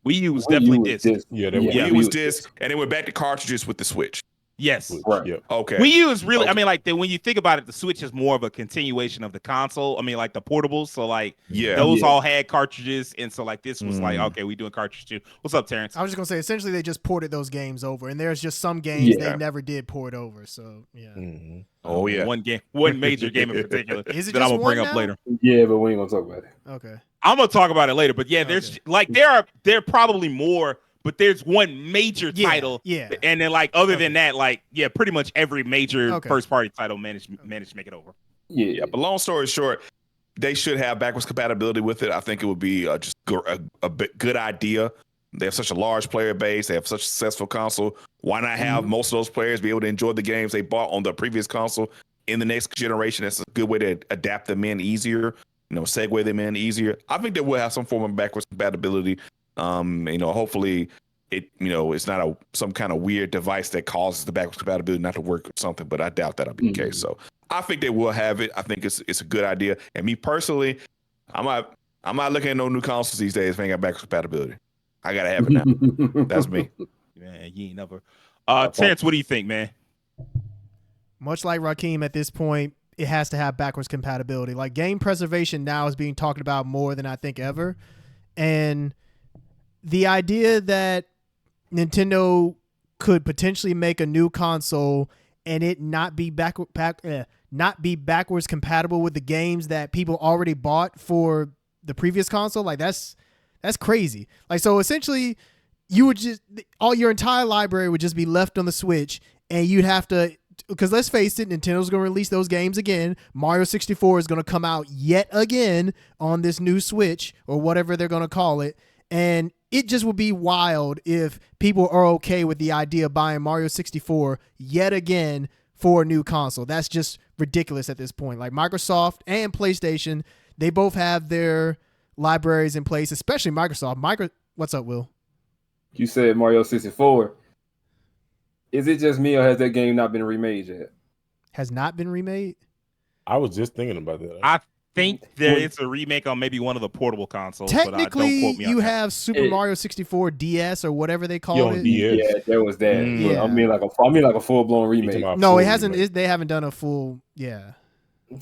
Wii U was definitely disc. Wii U was disc, and it went back to cartridges with the Switch. Yes. Right. Yep. Okay. Wii U is really, I mean, like when you think about it, the Switch is more of a continuation of the console. I mean, like the portables. So like those all had cartridges. And so like this was like, okay, we doing cartridge too. What's up, Terrence? I was just going to say, essentially they just ported those games over, and there's just some games they never did port over. So yeah. Mm-hmm. Oh yeah. One major game in particular is it that I'm going to bring now? up later. Yeah, but we ain't going to talk about it. Okay. I'm going to talk about it later, but yeah, there's like, there are probably more, but there's one major title. Yeah. And then like, other than that, like, pretty much every major first party title managed to make it over. Yeah. But long story short, they should have backwards compatibility with it. I think it would be just a good idea. They have such a large player base. They have such a successful console. Why not have most of those players be able to enjoy the games they bought on the previous console in the next generation? That's a good way to adapt them in easier, segue them in easier. I think they will have some form of backwards compatibility. Hopefully it's not some kind of weird device that causes the backwards compatibility not to work or something, but I doubt that'll be the case. So I think they will have it. I think it's a good idea. And me personally, I'm not looking at no new consoles these days if I ain't got backwards compatibility. I gotta have it now. That's me. Man, you ain't never. Terrence, what do you think, man? Much like Rakeem at this point, it has to have backwards compatibility. Like game preservation now is being talked about more than I think ever. And the idea that Nintendo could potentially make a new console and it not be backwards compatible with the games that people already bought for the previous console, like that's crazy. Like, so essentially you would just, all your entire library would just be left on the Switch, and you'd have to, because let's face it, Nintendo's going to release those games again. Mario 64 is going to come out yet again on this new Switch or whatever they're going to call it. And it just would be wild if people are okay with the idea of buying Mario 64 yet again for a new console. That's just ridiculous at this point. Like Microsoft and PlayStation, they both have their libraries in place, especially Microsoft. What's up, Will? You said Mario 64. Is it just me, or has that game not been remade yet? Has not been remade? I was just thinking about that. I think there is a remake on maybe one of the portable consoles. Technically, but don't quote me on you that. have Super Mario 64 DS or whatever they called it. DS. Yeah, there was that. Yeah. I mean like a full blown remake. No, it hasn't. They haven't done a full. Yeah.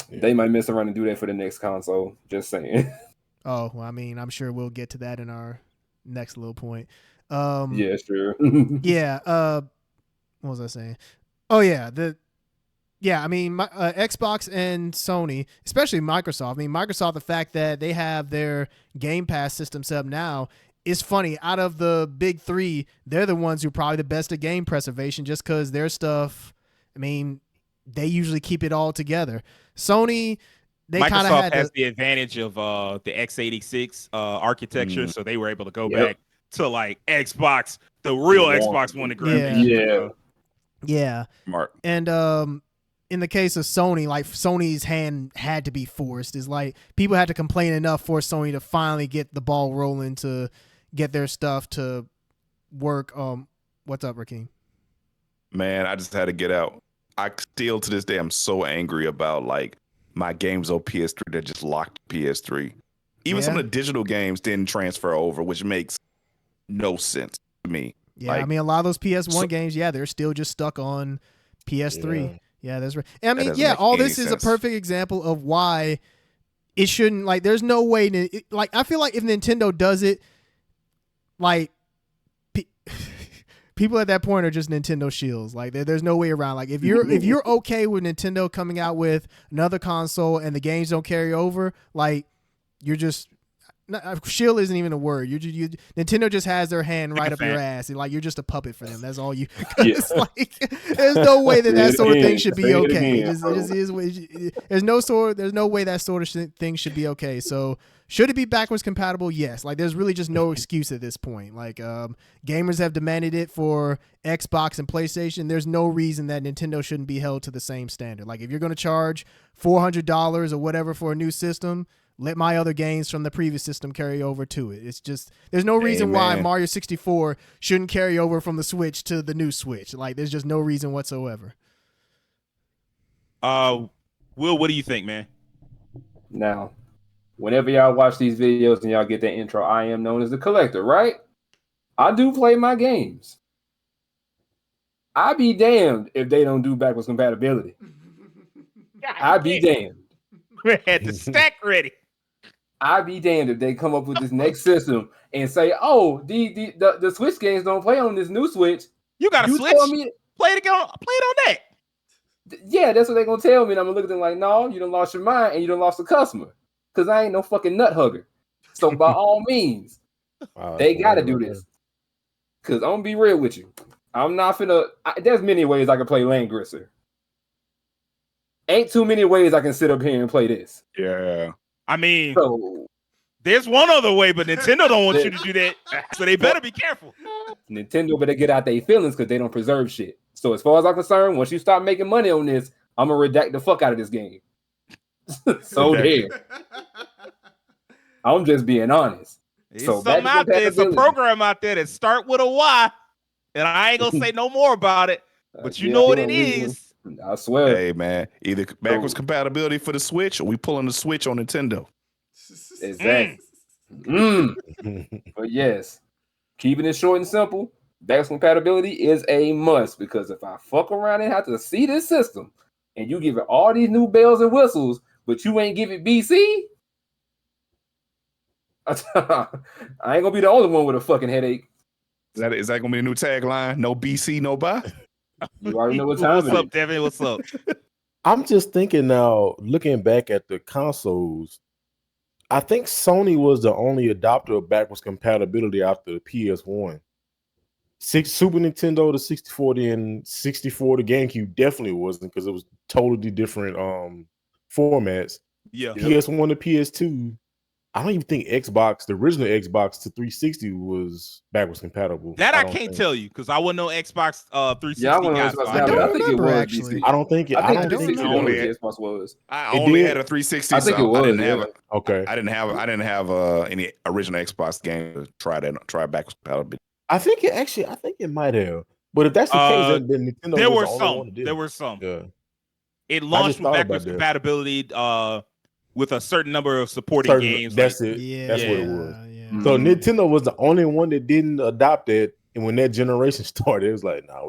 They might mess around and do that for the next console. Just saying. Oh, well, I mean, I'm sure we'll get to that in our next little point. Yeah, sure. Yeah. What was I saying? Oh yeah, I mean, Xbox and Sony, especially Microsoft. I mean, Microsoft, the fact that they have their Game Pass system set up now is funny. Out of the big three, they're the ones who are probably the best at game preservation, just because their stuff. I mean, they usually keep it all together. Sony, they kind of Microsoft has the advantage of the x86 architecture, so they were able to go back to like Xbox, the real Xbox One to grab. Yeah. Smart. And in the case of Sony, like Sony's hand had to be forced. Is like people had to complain enough for Sony to finally get the ball rolling to get their stuff to work. What's up, Rakeem? Man, I just had to get out. I still to this day I'm so angry about like my games on PS3 that just locked PS3. Even some of the digital games didn't transfer over, which makes no sense to me. Yeah, like, I mean, a lot of those PS1 games, they're still just stuck on PS3. Yeah, that's right. I mean, all this is a perfect example of why it shouldn't, like, there's no way to, like, I feel like if Nintendo does it, like, people at that point are just Nintendo shills. Like, there's no way around. Like, if you're okay with Nintendo coming out with another console and the games don't carry over, like, you're just, shill isn't even a word. Nintendo just has their hand right up your ass. Like, you're just a puppet for them. That's all you. It's like, there's no way that sort of thing should be okay. It just is. There's no way that sort of thing should be okay. So should it be backwards compatible? Yes. Like, there's really just no excuse at this point. Like, gamers have demanded it for Xbox and PlayStation. There's no reason that Nintendo shouldn't be held to the same standard. Like, if you're going to charge $400 or whatever for a new system, let my other games from the previous system carry over to it. It's just, there's no reason why Mario 64 shouldn't carry over from the Switch to the new Switch. Like, there's just no reason whatsoever. Will, what do you think, man? Now, whenever y'all watch these videos and y'all get that intro, I am known as the collector, right? I do play my games. I be damned if they don't do backwards compatibility. I be damned. We had the stack ready. I be damned if they come up with this next system and say, "Oh, the Switch games don't play on this new Switch." You got a Switch? Play it on that. Yeah, that's what they're gonna tell me, and I'm gonna look at them like, "No, you done lost your mind and you done lost the customer, because I ain't no fucking nut hugger." So by all means, they gotta do this. Because I'm gonna be real with you, I'm not finna. There's many ways I can play Land Grisser. Ain't too many ways I can sit up here and play this. Yeah. I mean, there's one other way, but Nintendo don't want you to do that, so they better be careful. Nintendo better get out their feelings because they don't preserve shit. So as far as I'm concerned, once you start making money on this, I'm gonna redact the fuck out of this game. So there. I'm just being honest. It's something out there. It's a program out there that start with a Y, and I ain't gonna say no more about it. But you know what it is. I swear. Hey man, either backwards compatibility for the Switch, or we pulling the Switch on Nintendo. Exactly. But yes, keeping it short and simple, backwards compatibility is a must, because if I fuck around and have to see this system and you give it all these new bells and whistles, but you ain't give it BC, I ain't gonna be the only one with a fucking headache. Is that gonna be a new tagline? No BC, no buy? You already know what time What's up, Devin? What's up? I'm just thinking now, looking back at the consoles, I think Sony was the only adopter of backwards compatibility after the PS1. Super Nintendo, the 64, and 64, the GameCube definitely wasn't, because it was totally different formats. Yeah. PS1 to PS2, I don't even think Xbox, the original Xbox to 360 was backwards compatible. That I can't tell you, because I wouldn't know Xbox 360. Yeah, I think it was actually. I don't think it. I don't think Xbox was. I only had a 360. I think it was. I didn't have it. Okay. I didn't have any original Xbox game to try backwards compatibility. I think it might have. But if that's the case, then Nintendo there were some. Yeah. It launched with backwards compatibility with a certain number of supporting games. That's it. Yeah, that's what it was. Yeah. So Nintendo was the only one that didn't adopt it. And when that generation started, it was like, nah,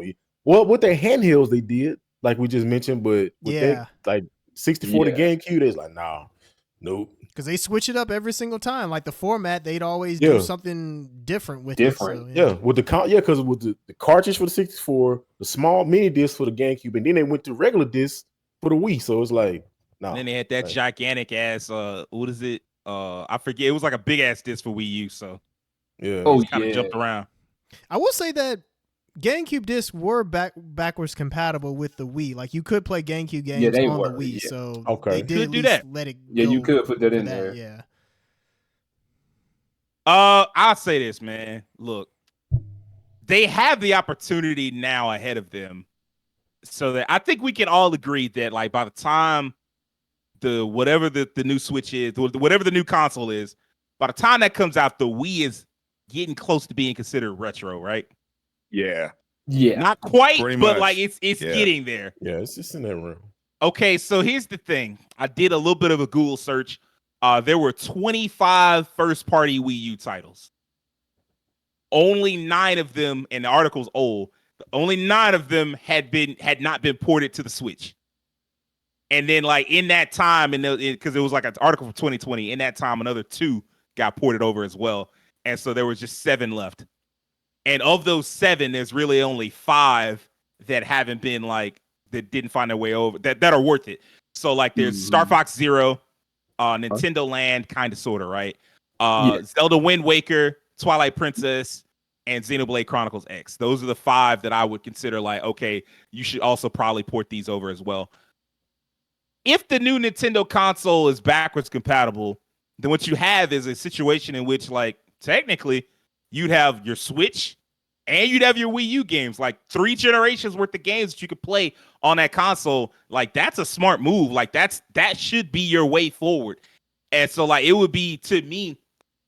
with their handhelds they did, like we just mentioned, but with that, like 64 to GameCube, they was like, nah, nope. Because they switch it up every single time. Like the format, they'd always do something different with it. So, with because with the cartridge for the 64, the small mini disc for the GameCube, and then they went to regular disc for the Wii. So it's like, nah. And then they had that gigantic ass, what is it? I forget. It was like a big ass disc for Wii U. So yeah, kind of jumped around. I will say that GameCube discs were backwards compatible with the Wii. Like you could play GameCube games on the Wii. So they did do that. Let it go. Yeah, you could put that in there. Yeah. I'll say this, man. Look, they have the opportunity now ahead of them, so that I think we can all agree that like by the time whatever the new Switch is, whatever the new console is, by the time that comes out, the Wii is getting close to being considered retro, right? Yeah. Not quite, but like it's getting there. Yeah, it's just in that room. Okay, so here's the thing. I did a little bit of a Google search. There were 25 first-party Wii U titles. Only 9 of them, and the article's old. Only 9 of them had not been ported to the Switch. And then, like in that time, because it was like an article from 2020, in that time, another 2 got ported over as well, and so there was just 7 left. And of those 7, there's really only 5 that haven't been like that didn't find their way over that are worth it. So like there's Star Fox Zero, Nintendo Land, kind of sorta, right? Zelda Wind Waker, Twilight Princess, and Xenoblade Chronicles X. Those are the 5 that I would consider like, okay, you should also probably port these over as well. If the new Nintendo console is backwards compatible, then what you have is a situation in which, like, technically, you'd have your Switch and you'd have your Wii U games, like 3 generations worth of games that you could play on that console. Like, that's a smart move. Like, that should be your way forward. And so, like, it would be, to me,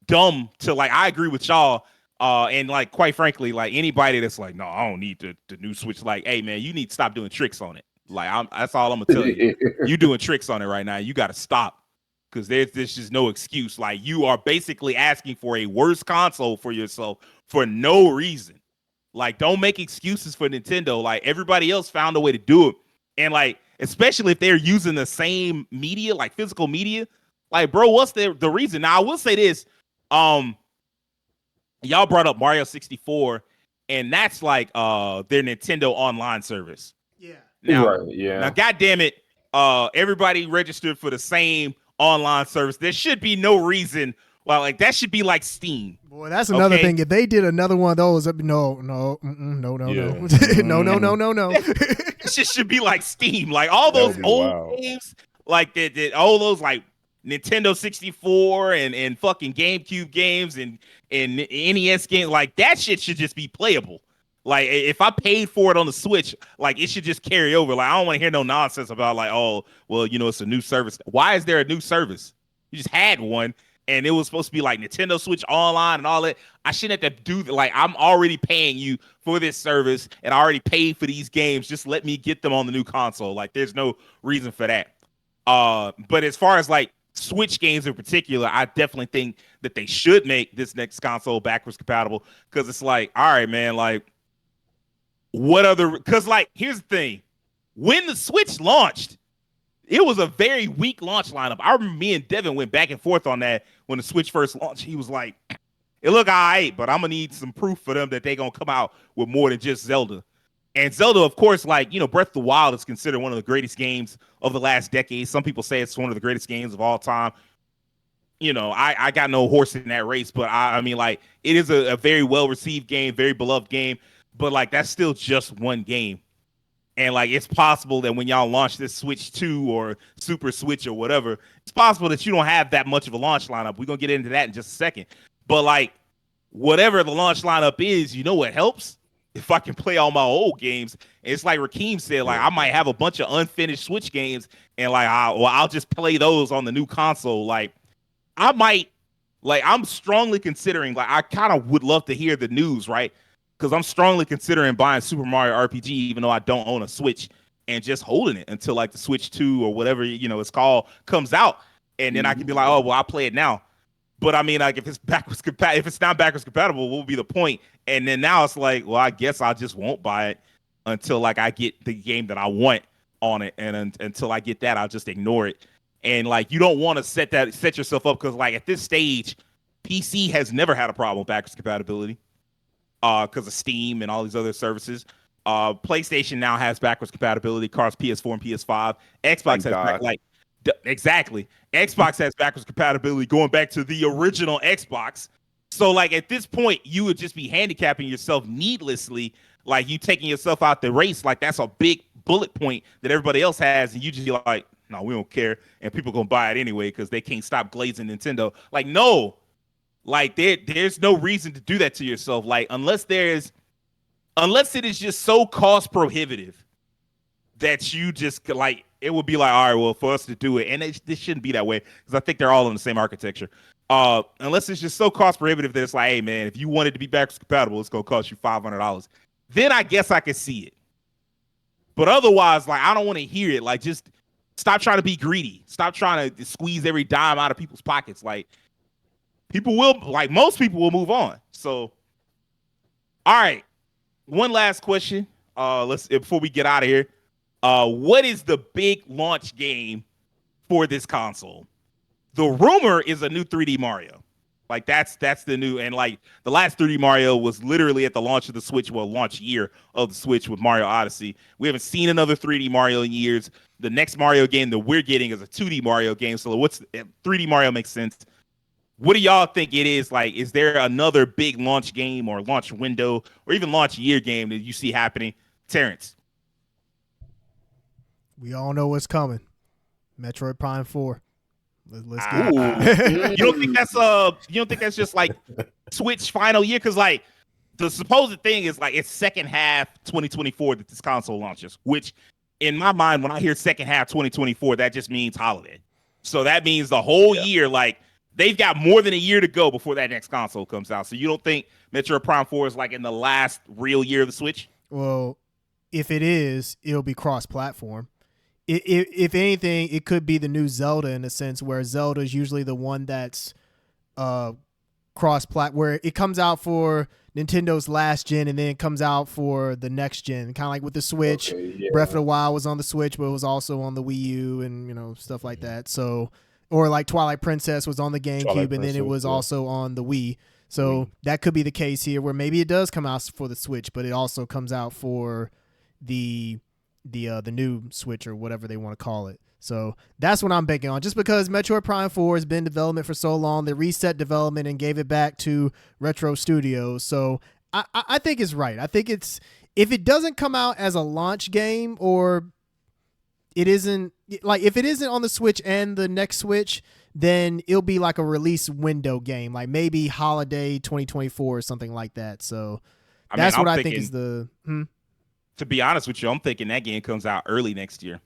dumb to, like, I agree with y'all. And, like, quite frankly, like, anybody that's like, no, I don't need the new Switch. Like, hey, man, you need to stop doing tricks on it. Like, that's all I'm gonna tell you. You're doing tricks on it right now. You got to stop, because there's just no excuse. Like, you are basically asking for a worse console for yourself for no reason. Like, don't make excuses for Nintendo. Like, everybody else found a way to do it, and like, especially if they're using the same media, like physical media. Like, bro, what's the reason? Now, I will say this. Y'all brought up Mario 64, and that's like their Nintendo Online service. Yeah. Now, Now, goddamn it, everybody registered for the same online service. There should be no reason. Well, like that should be like Steam. Boy, that's another thing. If they did another one of those, no. It just should be like Steam. Like all those old games, like all those like Nintendo 64 and fucking GameCube games and NES games, like that shit should just be playable. Like, if I paid for it on the Switch, like, it should just carry over. Like, I don't want to hear no nonsense about, like, oh, well, you know, it's a new service. Why is there a new service? You just had one, and it was supposed to be, like, Nintendo Switch Online and all that. I shouldn't have to do that. Like, I'm already paying you for this service, and I already paid for these games. Just let me get them on the new console. Like, there's no reason for that. But as far as, like, Switch games in particular, I definitely think that they should make this next console backwards compatible, because it's like, all right, man, like, what other, because like here's the thing, when the Switch launched, it was a very weak launch lineup. I remember me and Devin went back and forth on that when the Switch first launched. He was like, it look all right, but I'm gonna need some proof for them that they're gonna come out with more than just Zelda. And Zelda, of course, like, you know, Breath of the Wild is considered one of the greatest games of the last decade. Some people say it's one of the greatest games of all time. You know, I got no horse in that race, but I mean, like, it is a very well-received game, very beloved game. But, like, that's still just one game. And, like, it's possible that when y'all launch this Switch 2 or Super Switch or whatever, it's possible that you don't have that much of a launch lineup. We're going to get into that in just a second. But, like, whatever the launch lineup is, you know what helps? If I can play all my old games. And it's like Rakeem said, like, I might have a bunch of unfinished Switch games, and, like, I'll just play those on the new console. Like, I might, like, I'm strongly considering, like, I kind of would love to hear the news, right? Because I'm strongly considering buying Super Mario RPG, even though I don't own a Switch, and just holding it until like the Switch 2 or whatever it's called comes out, and then I can be like, oh well, I'll play it now. But I mean, like if it's if it's not backwards compatible, what would be the point? And then now it's like, well, I guess I just won't buy it until like I get the game that I want on it, and until I get that, I'll just ignore it. And like you don't want to set yourself up, because like at this stage, PC has never had a problem with backwards compatibility, because of Steam and all these other services. PlayStation now has backwards compatibility across PS4 and PS5. Xbox has exactly. Xbox has backwards compatibility going back to the original Xbox. So like at this point, you would just be handicapping yourself needlessly, like you taking yourself out the race. Like that's a big bullet point that everybody else has, and you just be like, no, we don't care, and people gonna buy it anyway because they can't stop glazing Nintendo. Like no, like there's no reason to do that to yourself. Like unless it is just so cost prohibitive that you just like, it would be like, all right, well, for us to do it, and this shouldn't be that way because I think they're all in the same architecture. Unless it's just so cost prohibitive that it's like, hey man, if you want it to be backwards compatible, it's gonna cost you $500. Then I guess I could see it. But otherwise, like I don't want to hear it. Like just stop trying to be greedy. Stop trying to squeeze every dime out of people's pockets. Like most people will move on. So, all right. One last question. Before we get out of here. What is the big launch game for this console? The rumor is a new 3D Mario. Like that's the new, and like the last 3D Mario was literally at the launch of the Switch, launch year of the Switch with Mario Odyssey. We haven't seen another 3D Mario in years. The next Mario game that we're getting is a 2D Mario game. So 3D Mario makes sense. What do y'all think it is? Like, is there another big launch game or launch window or even launch year game that you see happening? Terrence. We all know what's coming. Metroid Prime 4. Let's get it. You don't think that's just like Switch final year? Because like the supposed thing is like it's second half 2024 that this console launches, which in my mind, when I hear second half 2024, that just means holiday. So that means the whole year, like they've got more than a year to go before that next console comes out. So you don't think Metroid Prime 4 is like in the last real year of the Switch? Well, if it is, it'll be cross-platform. If anything, it could be the new Zelda in a sense, where Zelda is usually the one that's cross-plat, where it comes out for Nintendo's last gen and then it comes out for the next gen. Kind of like with the Switch. Okay, yeah. Breath of the Wild was on the Switch, but it was also on the Wii U and stuff like that. So, or like Twilight Princess was on the GameCube and then it was also on the Wii. So that could be the case here, where maybe it does come out for the Switch, but it also comes out for the new Switch or whatever they want to call it. So that's what I'm banking on. Just because Metroid Prime 4 has been in development for so long, they reset development and gave it back to Retro Studios. So I think it's right. I think if it doesn't come out as a launch game, or it isn't like, if it isn't on the Switch and the next Switch, then it'll be like a release window game, like maybe holiday 2024 or something like that. So that's what I think is the. To be honest with you, I'm thinking that game comes out early next year.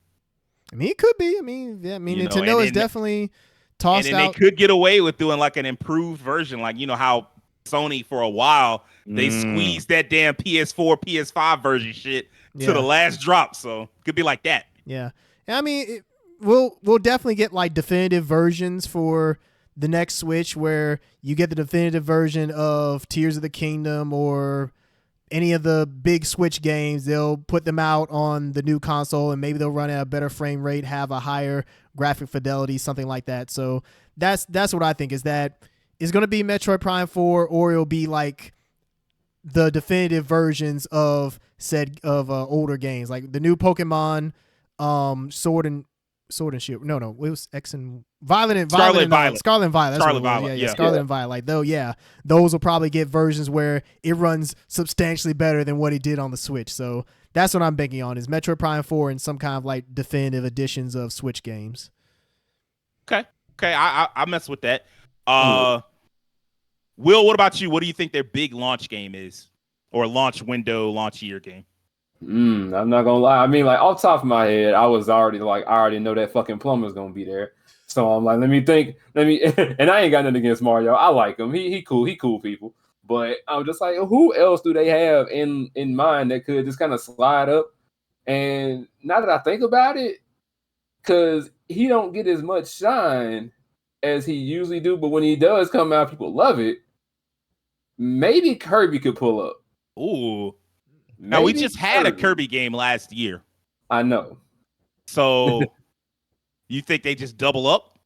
I mean, it could be. I mean, Nintendo is definitely tossed out. And they could get away with doing like an improved version, like how Sony for a while they squeezed that damn PS4, PS5 version shit to the last drop. So could be like that. Yeah, I mean, we'll definitely get like definitive versions for the next Switch, where you get the definitive version of Tears of the Kingdom or any of the big Switch games. They'll put them out on the new console and maybe they'll run at a better frame rate, have a higher graphic fidelity, something like that. So that's what I think, is that it's going to be Metroid Prime 4, or it'll be like the definitive versions of older games, like the new Pokemon Sword and Shield. No, it was X and Violet and Scarlet and Violet. Scarlet and Violet. That's Scarlet Violet. Yeah, Scarlet and Violet. Like those will probably get versions where it runs substantially better than what it did on the Switch. So that's what I'm banking on, is Metroid Prime 4 and some kind of like definitive editions of Switch games. Okay, I mess with that. Will, what about you? What do you think their big launch game is, or launch window, launch year game? I'm not gonna lie. I mean, like off the top of my head, I already know that fucking plumber's gonna be there. So I'm like, let me think. And I ain't got nothing against Mario. I like him. He cool. He cool people. But I'm just like, who else do they have in mind that could just kind of slide up And now that I think about it, because he don't get as much shine as he usually do, but when he does come out, people love it. Maybe Kirby could pull up. Ooh. Now, we just had a Kirby game last year. I know. So, you think they just double up?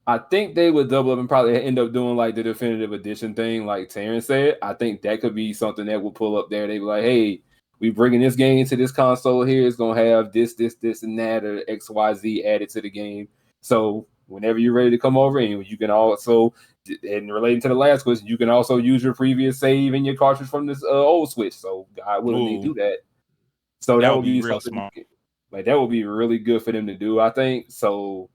I think they would double up and probably end up doing like the definitive edition thing, like Terrence said. I think that could be something that will pull up there. They'd be like, hey, we bringing this game to this console here. It's going to have this, and that, or XYZ added to the game. So, whenever you're ready to come over, and you can also, and relating to the last question, you can also use your previous save in your cartridge from this old Switch. So, God willing, they do that. So that would be real smart. Like that would be really good for them to do, I think. So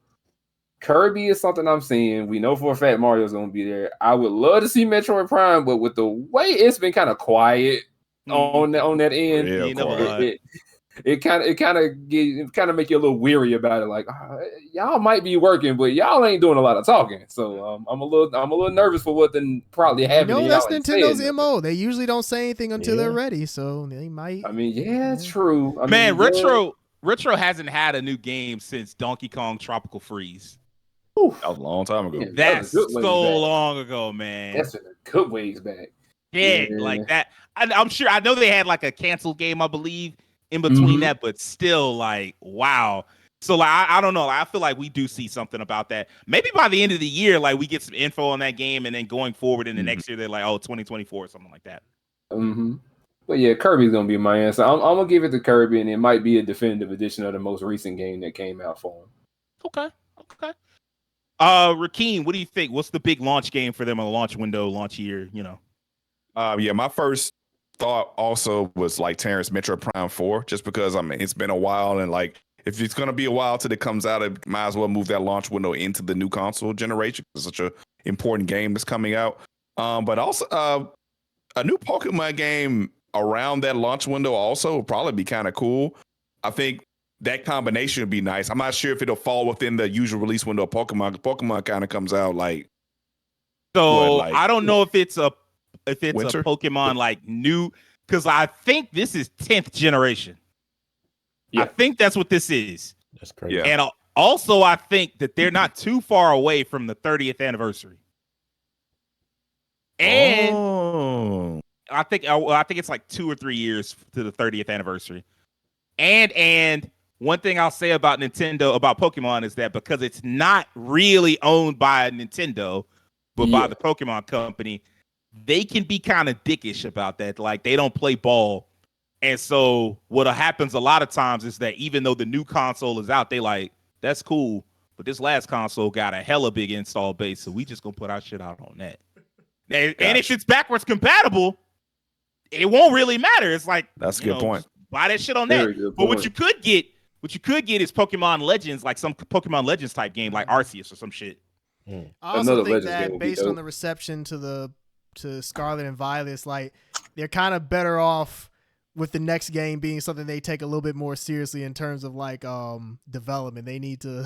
Kirby is something I'm seeing. We know for a fact Mario's going to be there. I would love to see Metroid Prime, but with the way it's been kind of quiet on that end, it kind of make you a little weary about it. Like y'all might be working, but y'all ain't doing a lot of talking. So I'm a little nervous for what then probably happening. You know, that's Nintendo's MO. They usually don't say anything until they're ready. So they might. I mean, it's true. Retro hasn't had a new game since Donkey Kong Tropical Freeze. That was a long time ago. Yeah, that's so long ago, man. That's a good ways back. Yeah, like that. I'm sure. I know they had like a canceled game, I believe, in between that, but still, like, wow. So, like, I don't know. I feel like we do see something about that. Maybe by the end of the year, like, we get some info on that game, and then going forward in the next year, they're like, 2024 or something like that. But yeah, Kirby's gonna be my answer. I'm gonna give it to Kirby, and it might be a definitive edition of the most recent game that came out for him. Okay. Rakeem, what do you think? What's the big launch game for them on the launch window, launch year? You know. Yeah, my first thought also was like Terrence Metroid Prime 4, just because it's been a while, and like if it's gonna be a while till it comes out, it might as well move that launch window into the new console generation. It's such an important game that's coming out. But also a new Pokemon game around that launch window also would probably be kind of cool. I think that combination would be nice. I'm not sure if it'll fall within the usual release window of Pokemon. Pokemon kind of comes out like. So I don't know if it's a winter? A Pokemon like new, because I think this is 10th generation. Yeah. I think that's what this is. That's crazy. Yeah. And also I think that they're not too far away from the 30th anniversary. And I think it's like 2 or 3 years to the 30th anniversary. And one thing I'll say about Nintendo, about Pokemon, is that because it's not really owned by Nintendo, but by the Pokemon company, they can be kind of dickish about that. Like, they don't play ball. And so what happens a lot of times is that even though the new console is out, they like, that's cool, but this last console got a hella big install base, so we just gonna put our shit out on that. And if it's backwards compatible, it won't really matter. It's like, that's a good point. Buy that shit on that. But what you could get is Pokemon Legends, like some Pokemon Legends type game, like Arceus or some shit. I also think that based on the reception to Scarlet and Violet, it's like they're kind of better off with the next game being something they take a little bit more seriously in terms of like development. They need to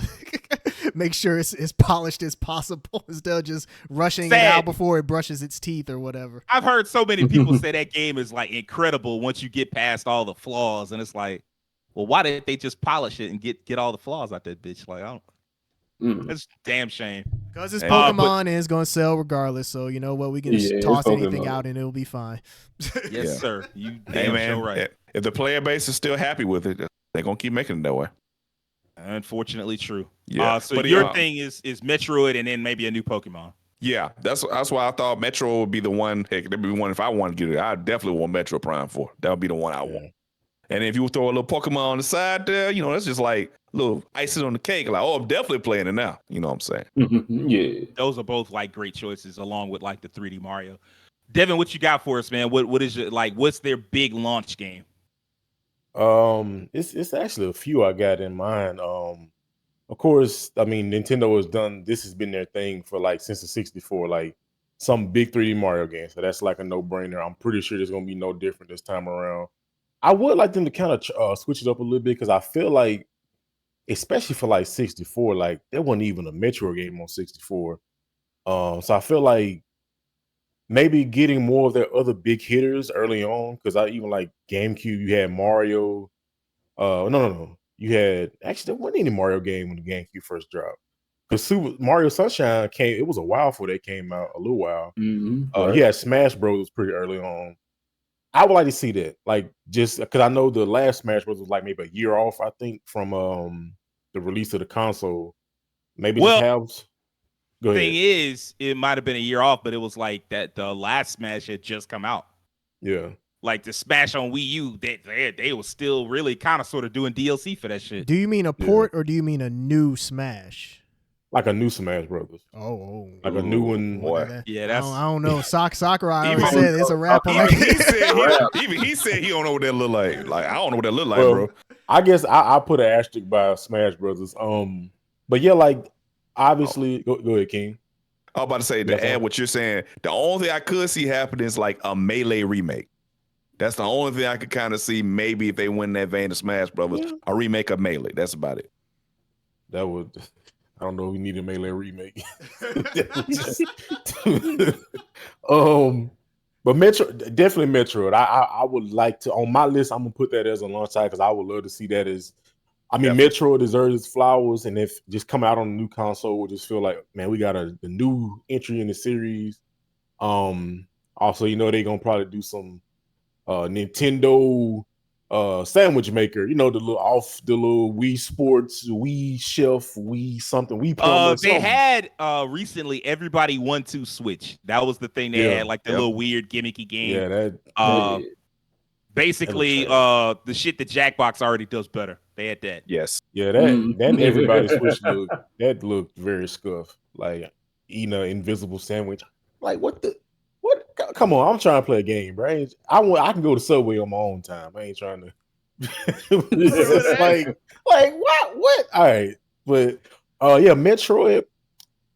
make sure it's as polished as possible instead of just rushing it out before it brushes its teeth or whatever. I've heard so many people say that game is like incredible once you get past all the flaws, and it's like, well, why didn't they just polish it and get all the flaws out that bitch? Like, I don't. That's a damn shame. Because it's Pokemon and it's going to sell regardless. So, you know what? We can just toss anything out and it'll be fine. Yes, sir. You damn sure right. If the player base is still happy with it, they're going to keep making it that way. Unfortunately true. Yeah. So your thing is Metroid and then maybe a new Pokemon. Yeah, that's why I thought Metro would be the one. Heck, that'd be one if I wanted to get it. I definitely want Metro Prime 4. That would be the one I want. And if you throw a little Pokemon on the side there, you know, that's just like a little icing on the cake. Like, I'm definitely playing it now. You know what I'm saying? Yeah. Those are both like great choices along with like the 3D Mario. Devin, what you got for us, man? What is your, like, what's their big launch game? It's actually a few I got in mind. Of course, I mean, Nintendo this has been their thing for like since the 64, like some big 3D Mario game. So that's like a no-brainer. I'm pretty sure there's gonna be no different this time around. I would like them to kind of switch it up a little bit because I feel like, especially for like 64, like there wasn't even a Metro game on 64. So I feel like maybe getting more of their other big hitters early on, because I even like GameCube, you had Mario, No. You had actually there wasn't any Mario game when the GameCube first dropped. Because Super Mario Sunshine came, it was a while before they came out, a little while. Right. You had Smash Bros. Was pretty early on. I would like to see that, like, just because I know the last Smash Bros. Was like maybe a year off, I think, from the release of the console. Maybe Well, just have. Go thing ahead. is, it might have been a year off, but it was like that the last Smash had just come out. Yeah. Like the Smash on Wii U, they was still really kind of sort of doing DLC for that shit. Do you mean a port or do you mean a new Smash? Like a new Smash Brothers. Like a new one. Boy. Yeah, that's I don't know. Sakura I Even- already said it's a wrap on Even that. he said he don't know what that look like. Like I don't know what that look like, Well, bro. I guess I put an asterisk by Smash Brothers. But yeah, like obviously, go ahead, King. I was about to say to add what you're saying. The only thing I could see happening is like a Melee remake. That's the only thing I could kind of see. Maybe if they went in that vein of Smash Brothers, a remake of Melee. That's about it. That would. I don't know if we need a Melee remake. But definitely Metroid. I would like to, on my list, I'm gonna put that as a launch title because I would love to see that as. I mean, Metroid deserves its flowers, and if just come out on a new console, we'll just feel like, man, we got a new entry in the series. Also, they're gonna probably do some Nintendo sandwich maker, the little Wii Sports, Wii Chef, Wii something, Wii Plumber. they had recently everybody 1-2 Switch. That was the thing they had, like the little weird gimmicky game. Yeah, that basically the shit that Jackbox already does better. They had that. Yes. Yeah, that everybody Switch looked very scuffed, like eating an invisible sandwich. Like what? Come on, I'm trying to play a game, bro. I can go to Subway on my own time. I ain't trying to. like what? All right, but yeah, Metroid,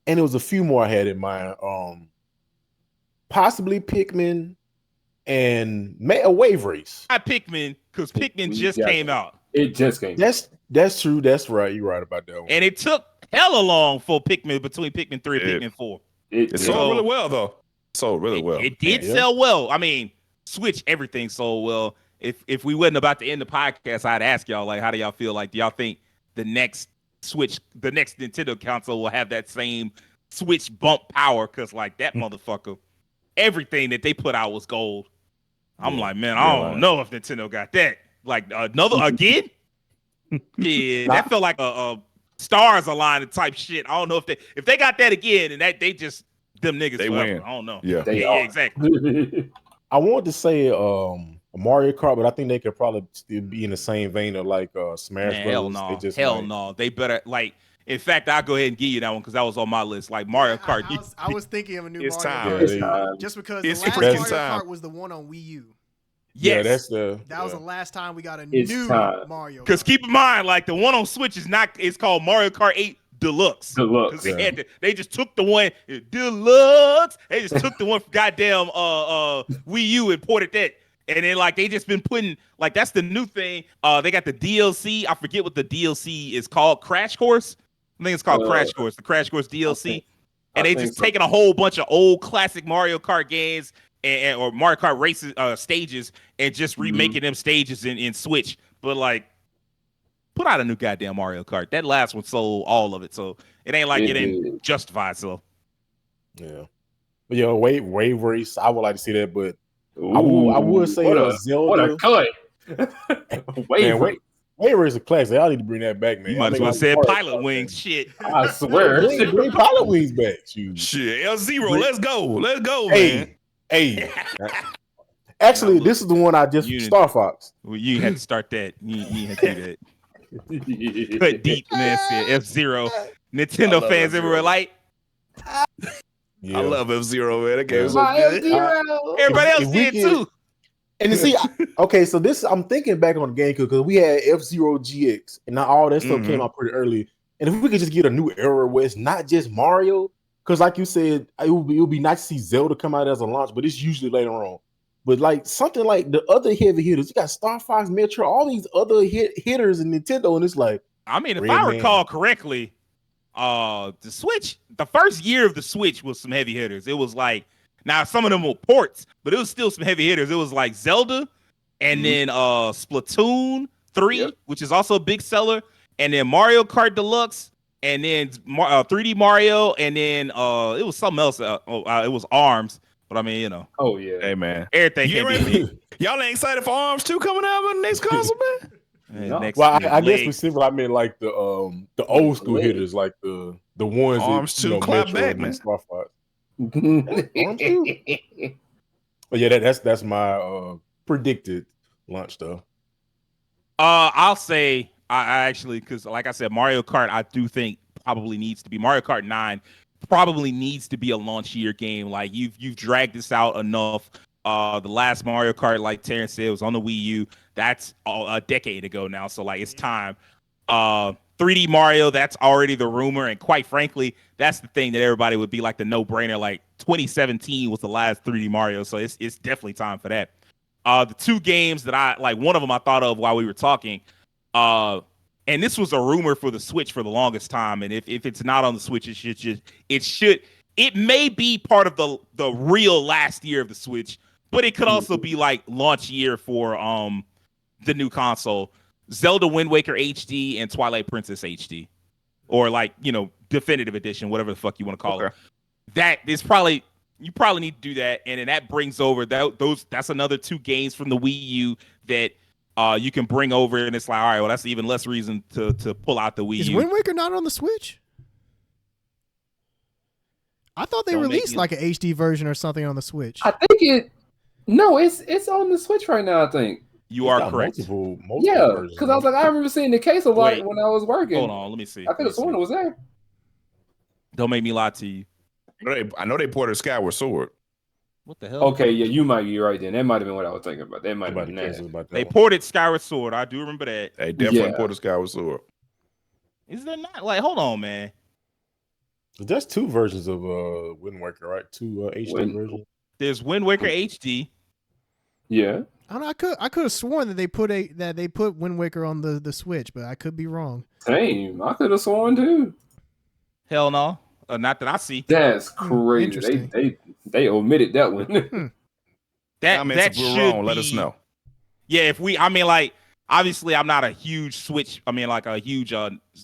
and there was a few more I had in mind. Possibly Pikmin and a Wave Race. I Pikmin because Pikmin just came out. It just came. That's true. That's right. You're right about that one. And it took hella long for Pikmin between Pikmin 3 and Pikmin 4. It sold really well though. Sold really well. It did sell well. I mean, Switch, everything sold well. If we wasn't about to end the podcast, I'd ask y'all, like, how do y'all feel? Like, do y'all think the next Switch, the next Nintendo console will have that same Switch bump power? Because, like, that motherfucker, everything that they put out was gold. I'm like, man, I don't know if Nintendo got that. Like, another, again? Yeah, that felt like a stars aligned type shit. I don't know if they got that again, and that they just, them niggas they forever. win. I don't know. Yeah, yeah, exactly. I wanted to say Mario Kart, but I think they could probably still be in the same vein of like Smash Bros. Hell no. They better, like, in fact, I'll go ahead and give you that one because that was on my list. Like Mario Kart. I was thinking of a new It's Mario time. Kart just because the It's last freaking Mario time. Kart was the one on Wii U. Yes. Yeah, That was the last time we got a It's new time. Mario Kart. Because keep in mind, like, the one on Switch it's called Mario Kart 8 Deluxe. Deluxe. They just took the one Deluxe. They just took the one from goddamn Wii U and ported that. And then like they just been putting, like, that's the new thing. They got the DLC. I forget what the DLC is called. Crash Course. I think it's called Crash Course. The Crash Course DLC. And they just taking a whole bunch of old classic Mario Kart games or Mario Kart races stages and just remaking them stages in Switch. But like, put out a new goddamn Mario Kart. That last one sold all of it, so it ain't like it ain't justified. So yeah. But yeah, Wave Race. I would like to see that, but I would say Zelda. What a cut! Wave Race is a classic. I need to bring that back, man. You might as well say Pilot Wings. Shit, I swear. Bring Pilot Wings back. Shit, F-Zero. Let's go, man. Hey. Actually, this is the one I just Star Fox. Well, you had to start that. You had to do that. Cut deep, man. F-Zero. Nintendo fans everywhere, like. Yeah. I love F-Zero, man. That game is so good. Everybody else did too. And you see, okay, so this I'm thinking back on the GameCube because we had F-Zero GX, and now all that stuff came out pretty early. And if we could just get a new era where it's not just Mario, because like you said, it would be nice to see Zelda come out as a launch, but it's usually later on. But like something like the other heavy hitters, you got Star Fox, Metro, all these other hitters in Nintendo, and it's like, I mean, if I recall correctly, the Switch, the first year of the Switch was some heavy hitters. It was like, now some of them were ports, but it was still some heavy hitters. It was like Zelda, and then Splatoon 3, which is also a big seller, and then Mario Kart Deluxe, and then 3D Mario, and then it was something else. It was ARMS, but I mean, you know. Oh yeah. Hey man, everything can't be me. Y'all ain't excited for ARMS 2 coming out on the next console, man? No. Next Well, I guess leg. specifically, I mean like the old school hitters, like the ones ARMS that 2 clap back, man. Star Fox. ARMS 2. But yeah, that's my predicted launch though. I'll say I actually, because like I said, Mario Kart, I do think probably needs to be Mario Kart 9 probably needs to be a launch year game. Like you've dragged this out enough. The last Mario Kart, like Terrence said, was on the Wii U. That's a decade ago now, so like it's time. 3D Mario, that's already the rumor, and quite frankly, that's the thing that everybody would be like the no-brainer. Like 2017 was the last 3D Mario, so it's definitely time for that. The 2 games that I like, one of them I thought of while we were talking, and this was a rumor for the Switch for the longest time. And if it's not on the Switch, it may be part of the real last year of the Switch, but it could also be like launch year for the new console. Zelda Wind Waker HD and Twilight Princess HD, or like, you know, definitive edition, whatever the fuck you want to call it. That is probably, you probably need to do that, and then that brings over that's another 2 games from the Wii U that you can bring over, and it's like, all right, well, that's even less reason to pull out the Wii U. Is Wind Waker not on the Switch? I thought they released like an HD version or something on the Switch. I think it's on the Switch right now, I think. You are correct. Multiple Yeah, because I was like, I remember seeing the case a lot when I was working. Hold on, let me see. I could have sworn it was there. Don't make me lie to you. I know they ported Skyward Sword. What the hell? Okay, yeah, you might be right then. That might have been what I was thinking about. That might have been that. They ported Skyward Sword. I do remember that. They definitely ported Skyward Sword. Is there not? Like, hold on, man. There's 2 versions of Wind Waker, right? 2 HD versions. There's Wind Waker HD. Yeah. I don't know, I could have sworn that they put Wind Waker on the Switch, but I could be wrong. Same. I could have sworn too. Hell no. Not that I see. That's crazy. They omitted that one. that should wrong. Let us know. Yeah, I mean, like, obviously I'm not a huge Switch. I mean, like a huge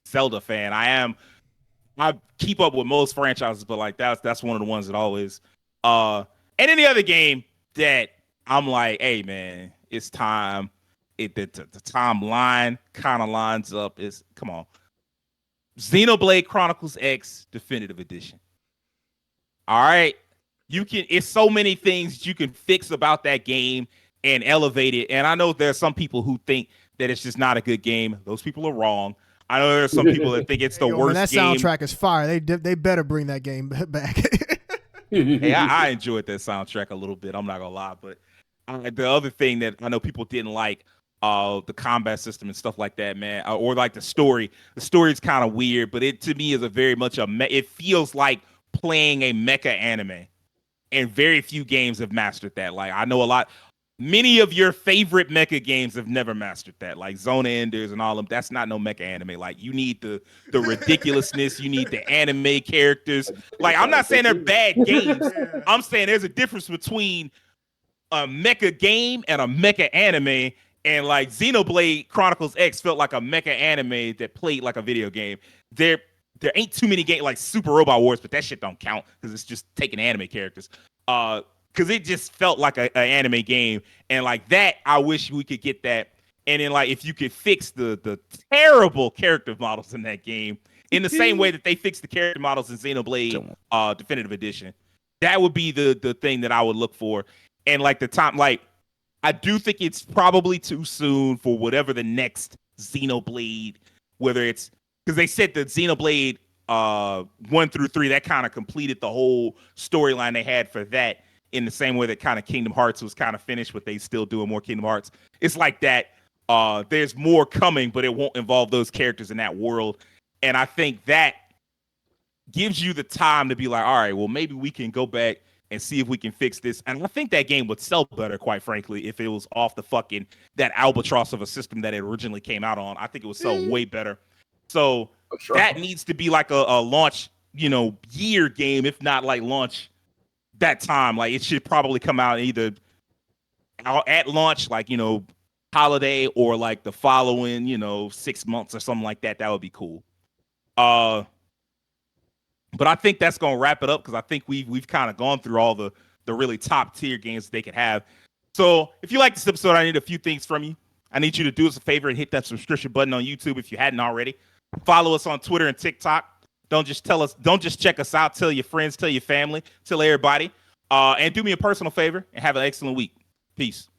Zelda fan. I keep up with most franchises, but like that's one of the ones that always. And any other game that I'm like, hey man, it's time. The timeline kind of lines up. Come on. Xenoblade Chronicles X Definitive Edition. All right. It's so many things you can fix about that game and elevate it. And I know there's some people who think that it's just not a good game. Those people are wrong. I know there's some people that think it's the worst that game. Soundtrack is fire. They better bring that game back. Hey, I enjoyed that soundtrack a little bit. I'm not gonna lie, but the other thing that I know people didn't like, the combat system and stuff like that, man, or like the story. The story is kind of weird, but it to me is it feels like playing a mecha anime, and very few games have mastered that. Like I know many of your favorite mecha games have never mastered that, like Zona Enders and all of them. That's not no mecha anime. Like you need the ridiculousness, you need the anime characters. Like I'm not saying they're bad games. I'm saying there's a difference between a mecha game and a mecha anime. And like Xenoblade Chronicles X felt like a mecha anime that played like a video game. There ain't too many games like Super Robot Wars, but that shit don't count because it's just taking anime characters. Because it just felt like an anime game, and like that, I wish we could get that. And then like if you could fix the terrible character models in that game in the same way that they fixed the character models in Xenoblade Definitive Edition, that would be the thing that I would look for. And like the time, like. I do think it's probably too soon for whatever the next Xenoblade, whether it's because they said that Xenoblade 1 through 3, that kind of completed the whole storyline they had for that in the same way that kind of Kingdom Hearts was kind of finished, but they still doing more Kingdom Hearts. It's like that. There's more coming, but it won't involve those characters in that world. And I think that gives you the time to be like, all right, well, maybe we can go back and see if we can fix this. And I think that game would sell better, quite frankly, if it was off the fucking that albatross of a system that it originally came out on. I think it would sell way better. So that needs to be like a launch, year game, if not like launch that time. Like it should probably come out either at launch, like, holiday or like the following, 6 months or something like that. That would be cool. But I think that's gonna wrap it up because I think we've kind of gone through all the really top tier games they could have. So if you like this episode, I need a few things from you. I need you to do us a favor and hit that subscription button on YouTube if you hadn't already. Follow us on Twitter and TikTok. Don't just check us out. Tell your friends, tell your family, tell everybody. And do me a personal favor and have an excellent week. Peace.